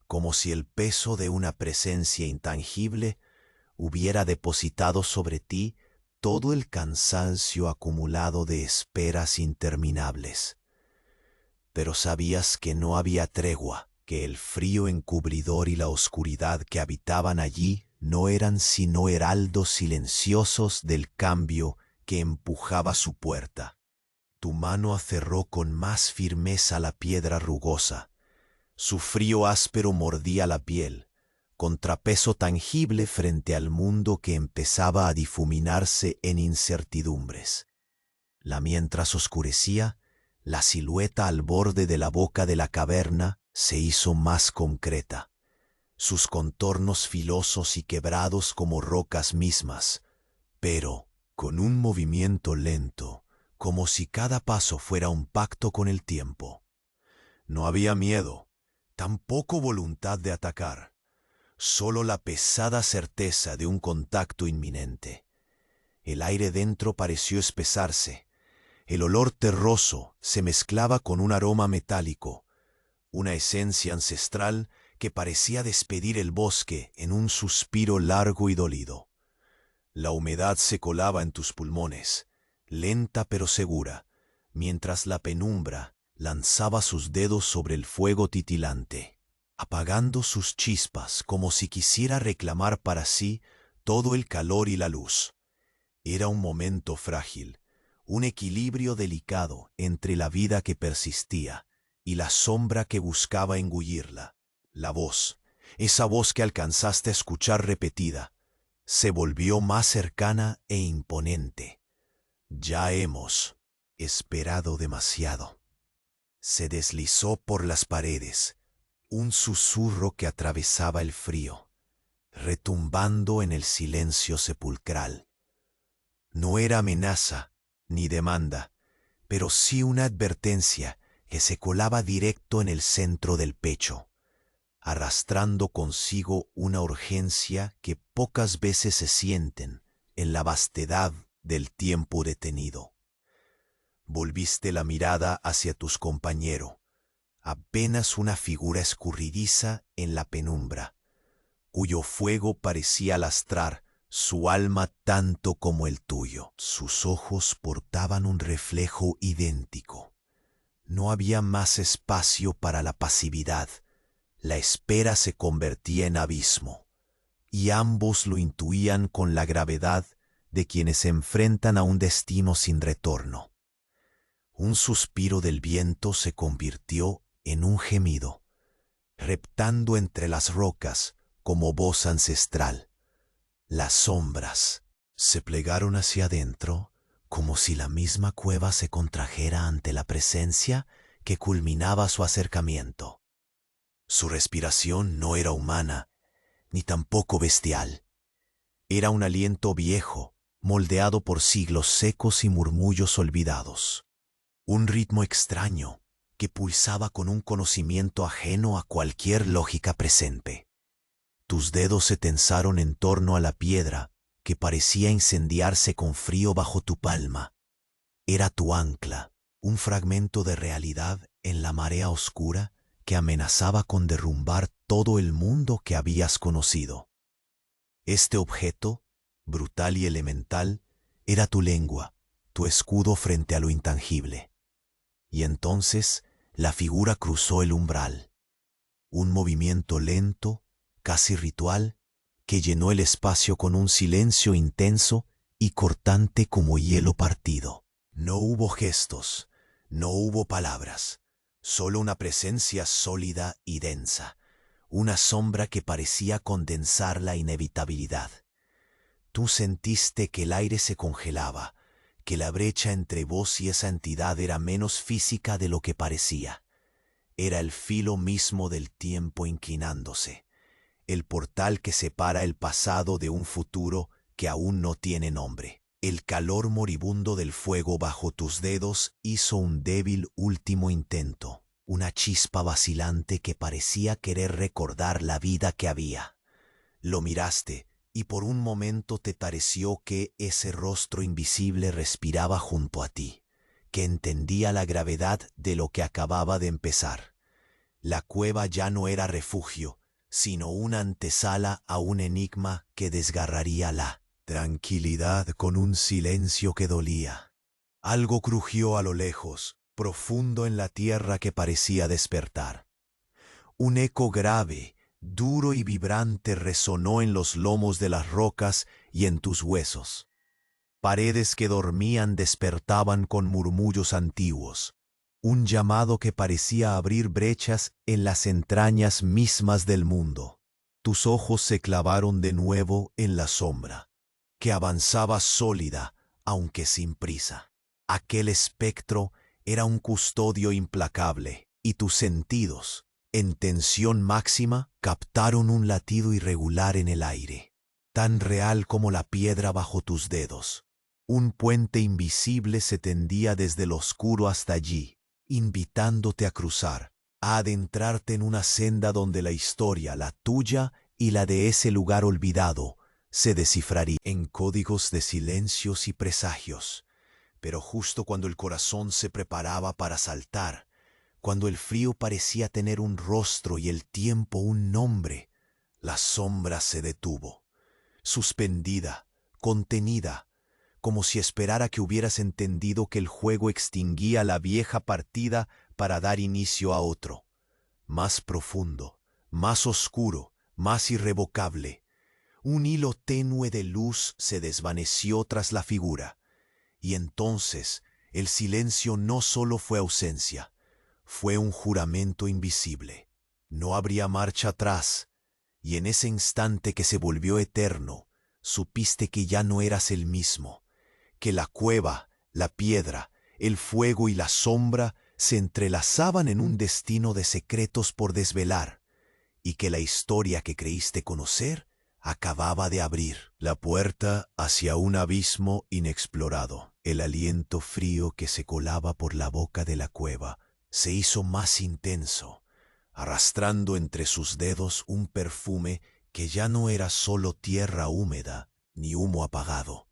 como si el peso de una presencia intangible hubiera depositado sobre ti todo el cansancio acumulado de esperas interminables. Pero sabías que no había tregua, que el frío encubridor y la oscuridad que habitaban allí no eran sino heraldos silenciosos del cambio que empujaba su puerta. Tu mano aferró con más firmeza la piedra rugosa. Su frío áspero mordía la piel, contrapeso tangible frente al mundo que empezaba a difuminarse en incertidumbres. Mientras oscurecía, la silueta al borde de la boca de la caverna se hizo más concreta, sus contornos filosos y quebrados como rocas mismas, pero con un movimiento lento, como si cada paso fuera un pacto con el tiempo. No había miedo, tampoco voluntad de atacar, solo la pesada certeza de un contacto inminente. El aire dentro pareció espesarse. El olor terroso se mezclaba con un aroma metálico, una esencia ancestral que parecía despedir el bosque en un suspiro largo y dolido. La humedad se colaba en tus pulmones, lenta pero segura, mientras la penumbra lanzaba sus dedos sobre el fuego titilante, apagando sus chispas como si quisiera reclamar para sí todo el calor y la luz. Era un momento frágil, un equilibrio delicado entre la vida que persistía y la sombra que buscaba engullirla. La voz, esa voz que alcanzaste a escuchar repetida, se volvió más cercana e imponente. Ya hemos esperado demasiado. Se deslizó por las paredes, un susurro que atravesaba el frío, retumbando en el silencio sepulcral. No era amenaza ni demanda, pero sí una advertencia que se colaba directo en el centro del pecho. arrastrando consigo una urgencia que pocas veces se sienten en la vastedad del tiempo detenido. Volviste la mirada hacia tus compañeros, apenas una figura escurridiza en la penumbra, cuyo fuego parecía lastrar su alma tanto como el tuyo. Sus ojos portaban un reflejo idéntico. No había más espacio para la pasividad. La espera se convertía en abismo, y ambos lo intuían con la gravedad de quienes se enfrentan a un destino sin retorno. Un suspiro del viento se convirtió en un gemido, reptando entre las rocas como voz ancestral. Las sombras se plegaron hacia adentro como si la misma cueva se contrajera ante la presencia que culminaba su acercamiento. Su respiración no era humana, ni tampoco bestial. Era un aliento viejo, moldeado por siglos secos y murmullos olvidados. Un ritmo extraño que pulsaba con un conocimiento ajeno a cualquier lógica presente. Tus dedos se tensaron en torno a la piedra que parecía incendiarse con frío bajo tu palma. Era tu ancla, un fragmento de realidad en la marea oscura que amenazaba con derrumbar todo el mundo que habías conocido. Este objeto, brutal y elemental, era tu lengua, tu escudo frente a lo intangible. Y entonces la figura cruzó el umbral. Un movimiento lento, casi ritual, que llenó el espacio con un silencio intenso y cortante como hielo partido. No hubo gestos, no hubo palabras, solo una presencia sólida y densa, una sombra que parecía condensar la inevitabilidad. Tú sentiste que el aire se congelaba, que la brecha entre vos y esa entidad era menos física de lo que parecía. Era el filo mismo del tiempo inclinándose, el portal que separa el pasado de un futuro que aún no tiene nombre. El calor moribundo del fuego bajo tus dedos hizo un débil último intento, una chispa vacilante que parecía querer recordar la vida que había. Lo miraste y por un momento te pareció que ese rostro invisible respiraba junto a ti, que entendía la gravedad de lo que acababa de empezar. La cueva ya no era refugio, sino una antesala a un enigma que desgarraría la tranquilidad con un silencio que dolía. Algo crujió a lo lejos, profundo en la tierra que parecía despertar. Un eco grave, duro y vibrante resonó en los lomos de las rocas y en tus huesos. Paredes que dormían despertaban con murmullos antiguos. Un llamado que parecía abrir brechas en las entrañas mismas del mundo. Tus ojos se clavaron de nuevo en la sombra, que avanzaba sólida, aunque sin prisa. Aquel espectro era un custodio implacable, y tus sentidos, en tensión máxima, captaron un latido irregular en el aire, tan real como la piedra bajo tus dedos. Un puente invisible se tendía desde lo oscuro hasta allí, invitándote a cruzar, a adentrarte en una senda donde la historia, la tuya y la de ese lugar olvidado, se descifraría en códigos de silencios y presagios. Pero justo cuando el corazón se preparaba para saltar, cuando el frío parecía tener un rostro y el tiempo un nombre, la sombra se detuvo, suspendida, contenida, como si esperara que hubieras entendido que el juego extinguía la vieja partida para dar inicio a otro, más profundo, más oscuro, más irrevocable. Un hilo tenue de luz se desvaneció tras la figura, y entonces el silencio no solo fue ausencia, fue un juramento invisible. No habría marcha atrás, y en ese instante que se volvió eterno, supiste que ya no eras el mismo, que la cueva, la piedra, el fuego y la sombra se entrelazaban en un destino de secretos por desvelar, y que la historia que creíste conocer acababa de abrir la puerta hacia un abismo inexplorado. El aliento frío que se colaba por la boca de la cueva se hizo más intenso, arrastrando entre sus dedos un perfume que ya no era solo tierra húmeda ni humo apagado.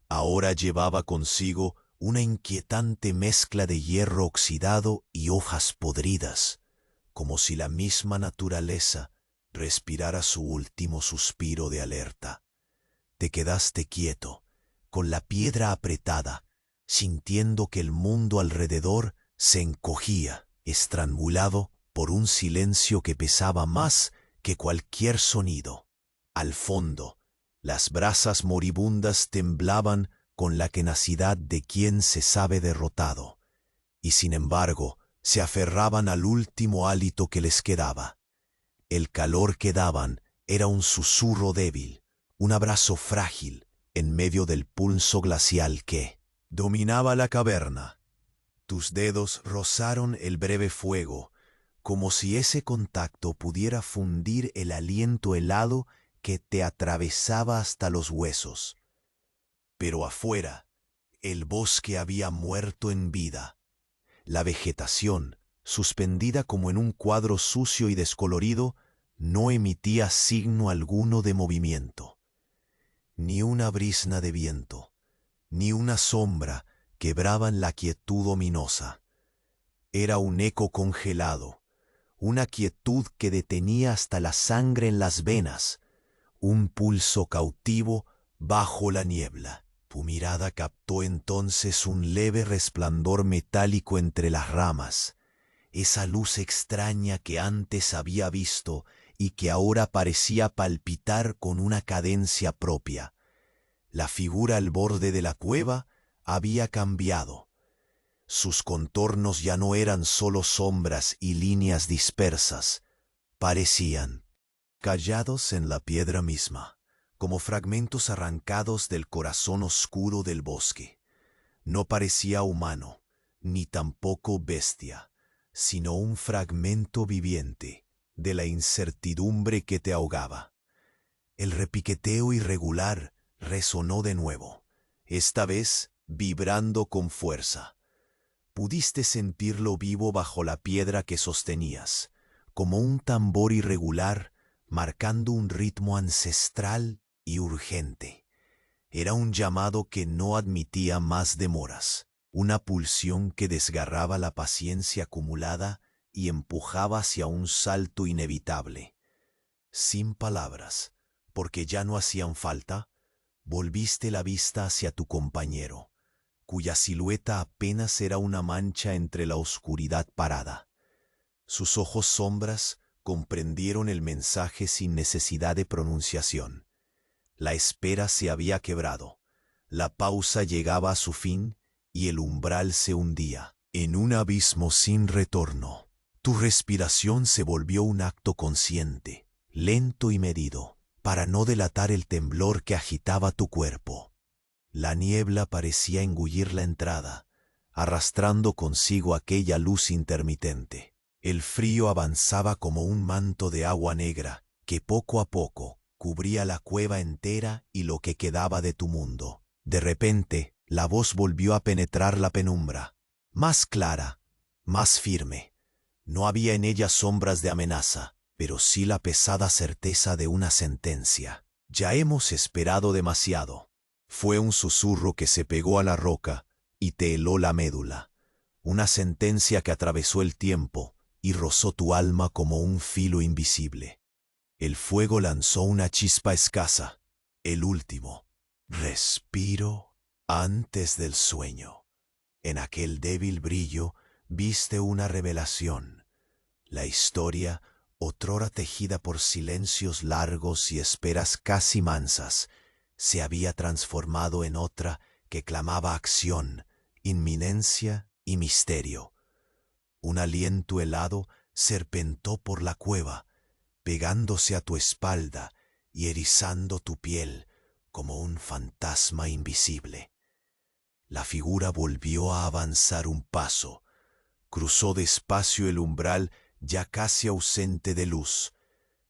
Ahora llevaba consigo una inquietante mezcla de hierro oxidado y hojas podridas, como si la misma naturaleza respirara su último suspiro de alerta. Te quedaste quieto, con la piedra apretada, sintiendo que el mundo alrededor se encogía, estrangulado por un silencio que pesaba más que cualquier sonido. Al fondo, las brasas moribundas temblaban con la tenacidad de quien se sabe derrotado, y sin embargo se aferraban al último hálito que les quedaba. El calor que daban era un susurro débil, un abrazo frágil en medio del pulso glacial que dominaba la caverna. Tus dedos rozaron el breve fuego, como si ese contacto pudiera fundir el aliento helado que te atravesaba hasta los huesos. Pero afuera, el bosque había muerto en vida. La vegetación, suspendida como en un cuadro sucio y descolorido, no emitía signo alguno de movimiento. Ni una brizna de viento, ni una sombra quebraban la quietud ominosa. Era un eco congelado, una quietud que detenía hasta la sangre en las venas, un pulso cautivo bajo la niebla. Tu mirada captó entonces un leve resplandor metálico entre las ramas, esa luz extraña que antes había visto y que ahora parecía palpitar con una cadencia propia. La figura al borde de la cueva había cambiado. Sus contornos ya no eran solo sombras y líneas dispersas, parecían callados en la piedra misma, como fragmentos arrancados del corazón oscuro del bosque. No parecía humano, ni tampoco bestia, sino un fragmento viviente de la incertidumbre que te ahogaba. El repiqueteo irregular resonó de nuevo, esta vez vibrando con fuerza. Pudiste sentirlo vivo bajo la piedra que sostenías, como un tambor irregular marcando un ritmo ancestral y urgente. Era un llamado que no admitía más demoras, una pulsión que desgarraba la paciencia acumulada y empujaba hacia un salto inevitable. Sin palabras, porque ya no hacían falta, volviste la vista hacia tu compañero, cuya silueta apenas era una mancha entre la oscuridad parada. Sus ojos sombras comprendieron el mensaje sin necesidad de pronunciación. La espera se había quebrado, la pausa llegaba a su fin y el umbral se hundía en un abismo sin retorno. Tu respiración se volvió un acto consciente, lento y medido, para no delatar el temblor que agitaba tu cuerpo. La niebla parecía engullir la entrada, arrastrando consigo aquella luz intermitente. El frío avanzaba como un manto de agua negra que poco a poco cubría la cueva entera y lo que quedaba de tu mundo. De repente, la voz volvió a penetrar la penumbra, más clara, más firme. No había en ella sombras de amenaza, pero sí la pesada certeza de una sentencia. Ya hemos esperado demasiado. Fue un susurro que se pegó a la roca y te heló la médula. Una sentencia que atravesó el tiempo y rozó tu alma como un filo invisible. El fuego lanzó una chispa escasa, el último respiro antes del sueño. En aquel débil brillo viste una revelación. La historia, otrora tejida por silencios largos y esperas casi mansas, se había transformado en otra que clamaba acción, inminencia y misterio. Un aliento helado serpentó por la cueva, pegándose a tu espalda y erizando tu piel como un fantasma invisible. La figura volvió a avanzar un paso, cruzó despacio el umbral ya casi ausente de luz,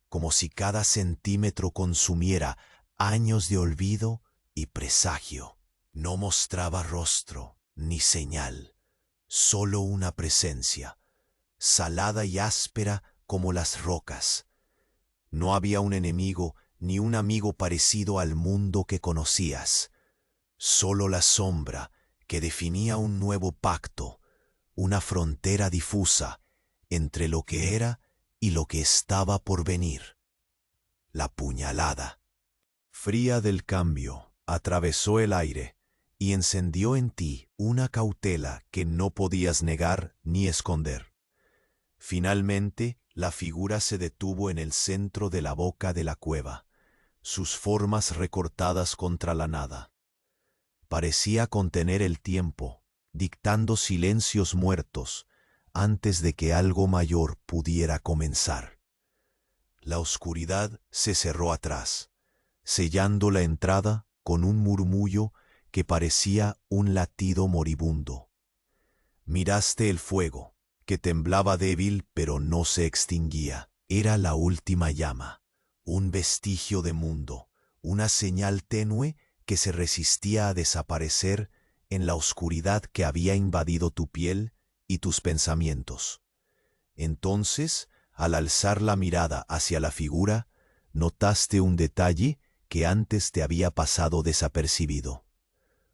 como si cada centímetro consumiera años de olvido y presagio. No mostraba rostro ni señal, solo una presencia, salada y áspera como las rocas. No había un enemigo ni un amigo parecido al mundo que conocías. Solo la sombra que definía un nuevo pacto, una frontera difusa entre lo que era y lo que estaba por venir. La puñalada, fría del cambio, atravesó el aire y encendió en ti una cautela que no podías negar ni esconder. Finalmente, la figura se detuvo en el centro de la boca de la cueva, sus formas recortadas contra la nada. Parecía contener el tiempo, dictando silencios muertos antes de que algo mayor pudiera comenzar. La oscuridad se cerró atrás, sellando la entrada con un murmullo que parecía un latido moribundo. Miraste el fuego, que temblaba débil pero no se extinguía. Era la última llama, un vestigio de mundo, una señal tenue que se resistía a desaparecer en la oscuridad que había invadido tu piel y tus pensamientos. Entonces, al alzar la mirada hacia la figura, notaste un detalle que antes te había pasado desapercibido.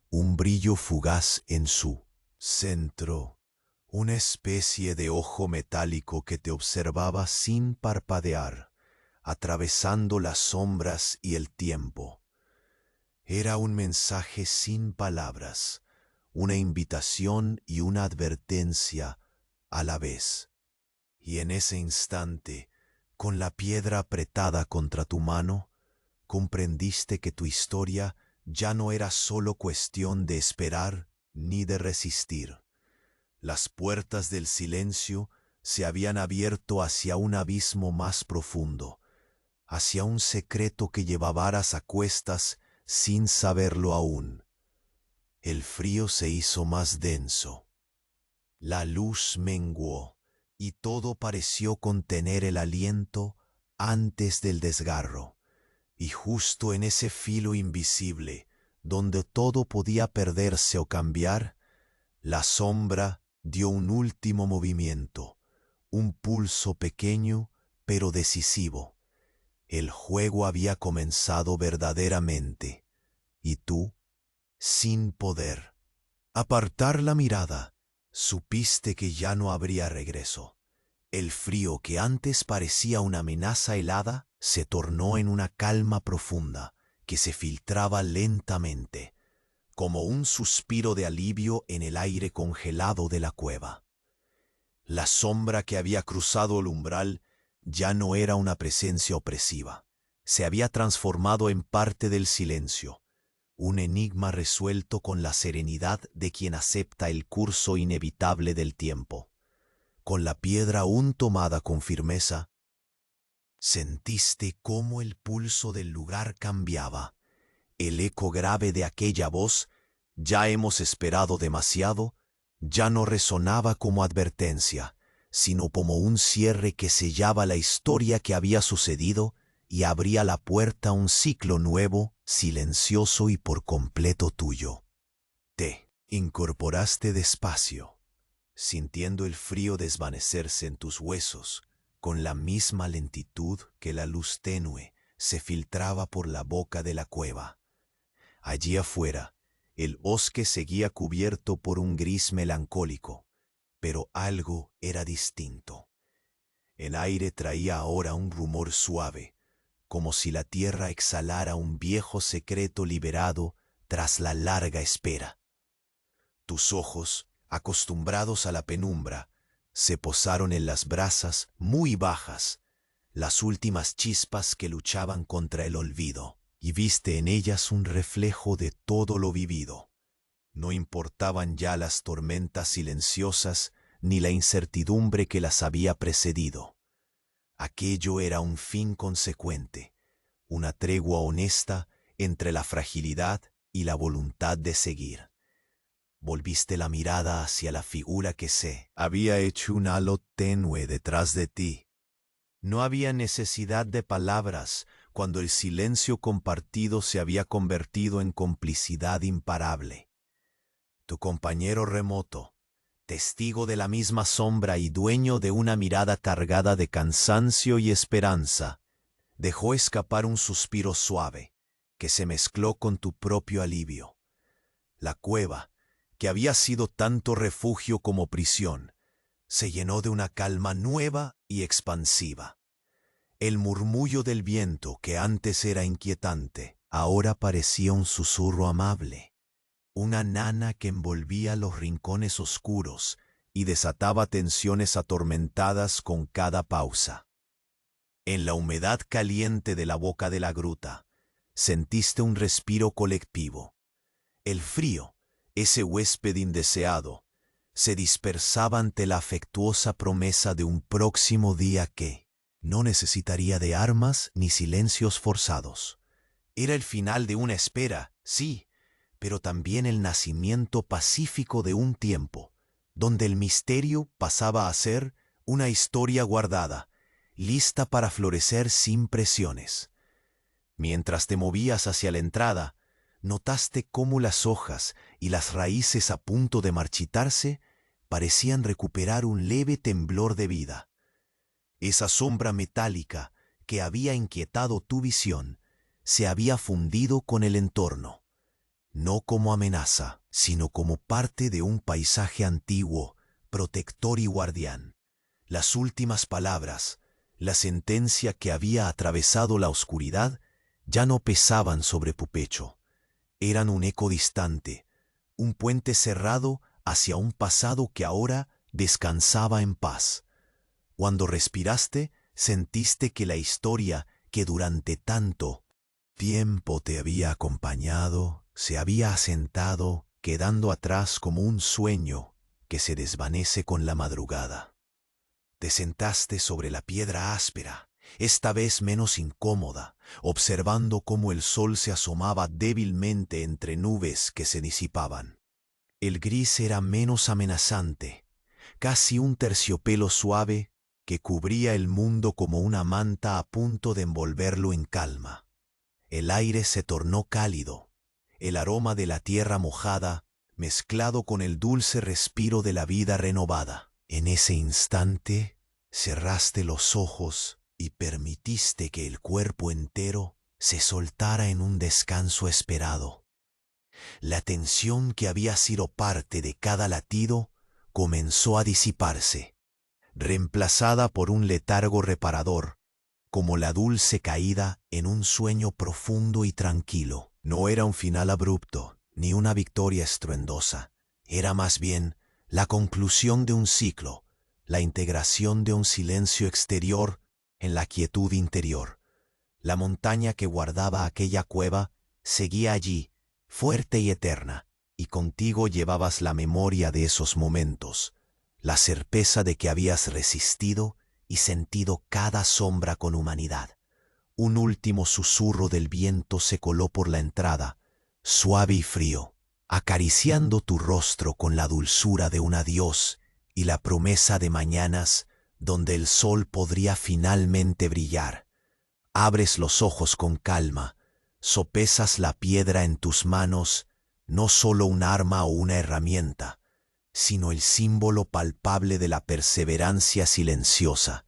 Un brillo fugaz en su centro, una especie de ojo metálico que te observaba sin parpadear, atravesando las sombras y el tiempo. Era un mensaje sin palabras, una invitación y una advertencia a la vez. Y en ese instante, con la piedra apretada contra tu mano, comprendiste que tu historia ya no era solo cuestión de esperar ni de resistir. Las puertas del silencio se habían abierto hacia un abismo más profundo, hacia un secreto que llevabas a cuestas sin saberlo aún. El frío se hizo más denso. La luz menguó y todo pareció contener el aliento antes del desgarro. Y justo en ese filo invisible, donde todo podía perderse o cambiar, la sombra dio un último movimiento, un pulso pequeño pero decisivo. El juego había comenzado verdaderamente, y tú, sin poder apartar la mirada, supiste que ya no habría regreso. El frío que antes parecía una amenaza helada se tornó en una calma profunda que se filtraba lentamente, como un suspiro de alivio en el aire congelado de la cueva. La sombra que había cruzado el umbral ya no era una presencia opresiva. Se había transformado en parte del silencio, un enigma resuelto con la serenidad de quien acepta el curso inevitable del tiempo. Con la piedra aún tomada con firmeza, sentiste cómo el pulso del lugar cambiaba. El eco grave de aquella voz, ya hemos esperado demasiado, ya no resonaba como advertencia, sino como un cierre que sellaba la historia que había sucedido y abría la puerta a un ciclo nuevo, silencioso y por completo tuyo. Te incorporaste despacio, sintiendo el frío desvanecerse en tus huesos, con la misma lentitud que la luz tenue se filtraba por la boca de la cueva. Allí afuera, el bosque seguía cubierto por un gris melancólico, pero algo era distinto. El aire traía ahora un rumor suave, como si la tierra exhalara un viejo secreto liberado tras la larga espera. Tus ojos, acostumbrados a la penumbra, se posaron en las brasas muy bajas, las últimas chispas que luchaban contra el olvido, y viste en ellas un reflejo de todo lo vivido. No importaban ya las tormentas silenciosas ni la incertidumbre que las había precedido. Aquello era un fin consecuente, una tregua honesta entre la fragilidad y la voluntad de seguir. Volviste la mirada hacia la figura que se había hecho un halo tenue detrás de ti. No había necesidad de palabras cuando el silencio compartido se había convertido en complicidad imparable. Tu compañero remoto testigo de la misma sombra y dueño de una mirada cargada de cansancio y esperanza, dejó escapar un suspiro suave que se mezcló con tu propio alivio. La cueva, que había sido tanto refugio como prisión, se llenó de una calma nueva y expansiva. El murmullo del viento, que antes era inquietante, ahora parecía un susurro amable, una nana que envolvía los rincones oscuros y desataba tensiones atormentadas con cada pausa. En la humedad caliente de la boca de la gruta, sentiste un respiro colectivo. El frío, ese huésped indeseado, se dispersaba ante la afectuosa promesa de un próximo día que no necesitaría de armas ni silencios forzados. Era el final de una espera, sí, pero también el nacimiento pacífico de un tiempo, donde el misterio pasaba a ser una historia guardada, lista para florecer sin presiones. Mientras te movías hacia la entrada, notaste cómo las hojas y las raíces a punto de marchitarse parecían recuperar un leve temblor de vida. Esa sombra metálica que había inquietado tu visión se había fundido con el entorno, no como amenaza, sino como parte de un paisaje antiguo, protector y guardián. Las últimas palabras, la sentencia que había atravesado la oscuridad, ya no pesaban sobre tu pecho. Eran un eco distante, un puente cerrado hacia un pasado que ahora descansaba en paz. Cuando respiraste, sentiste que la historia que durante tanto tiempo te había acompañado se había asentado, quedando atrás como un sueño que se desvanece con la madrugada. Te sentaste sobre la piedra áspera, esta vez menos incómoda, observando cómo el sol se asomaba débilmente entre nubes que se disipaban. El gris era menos amenazante, casi un terciopelo suave que cubría el mundo como una manta a punto de envolverlo en calma. El aire se tornó cálido, el aroma de la tierra mojada mezclado con el dulce respiro de la vida renovada. En ese instante cerraste los ojos y permitiste que el cuerpo entero se soltara en un descanso esperado. La tensión que había sido parte de cada latido comenzó a disiparse, reemplazada por un letargo reparador, como la dulce caída en un sueño profundo y tranquilo. No era un final abrupto, ni una victoria estruendosa. Era más bien la conclusión de un ciclo, la integración de un silencio exterior en la quietud interior. La montaña que guardaba aquella cueva seguía allí, fuerte y eterna, y contigo llevabas la memoria de esos momentos, la certeza de que habías resistido y sentido cada sombra con humanidad. Un último susurro del viento se coló por la entrada, suave y frío, acariciando tu rostro con la dulzura de un adiós y la promesa de mañanas donde el sol podría finalmente brillar. Abres los ojos con calma, sopesas la piedra en tus manos, no solo un arma o una herramienta, sino el símbolo palpable de la perseverancia silenciosa.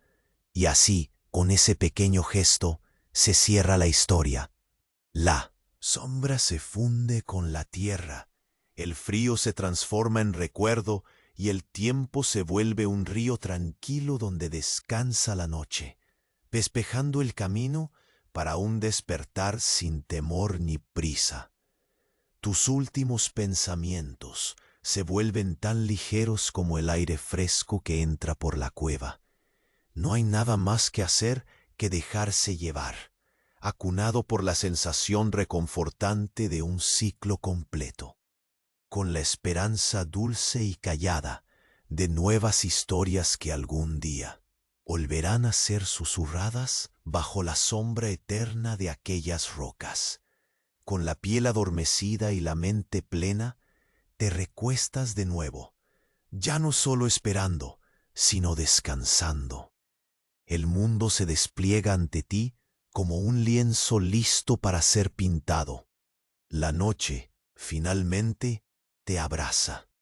Y así, con ese pequeño gesto, se cierra la historia. La sombra se funde con la tierra, el frío se transforma en recuerdo y el tiempo se vuelve un río tranquilo donde descansa la noche, despejando el camino para un despertar sin temor ni prisa. Tus últimos pensamientos se vuelven tan ligeros como el aire fresco que entra por la cueva. No hay nada más que hacer que dejarse llevar, acunado por la sensación reconfortante de un ciclo completo, con la esperanza dulce y callada de nuevas historias que algún día volverán a ser susurradas bajo la sombra eterna de aquellas rocas. Con la piel adormecida y la mente plena, te recuestas de nuevo, ya no solo esperando, sino descansando. El mundo se despliega ante ti como un lienzo listo para ser pintado. La noche, finalmente, te abraza.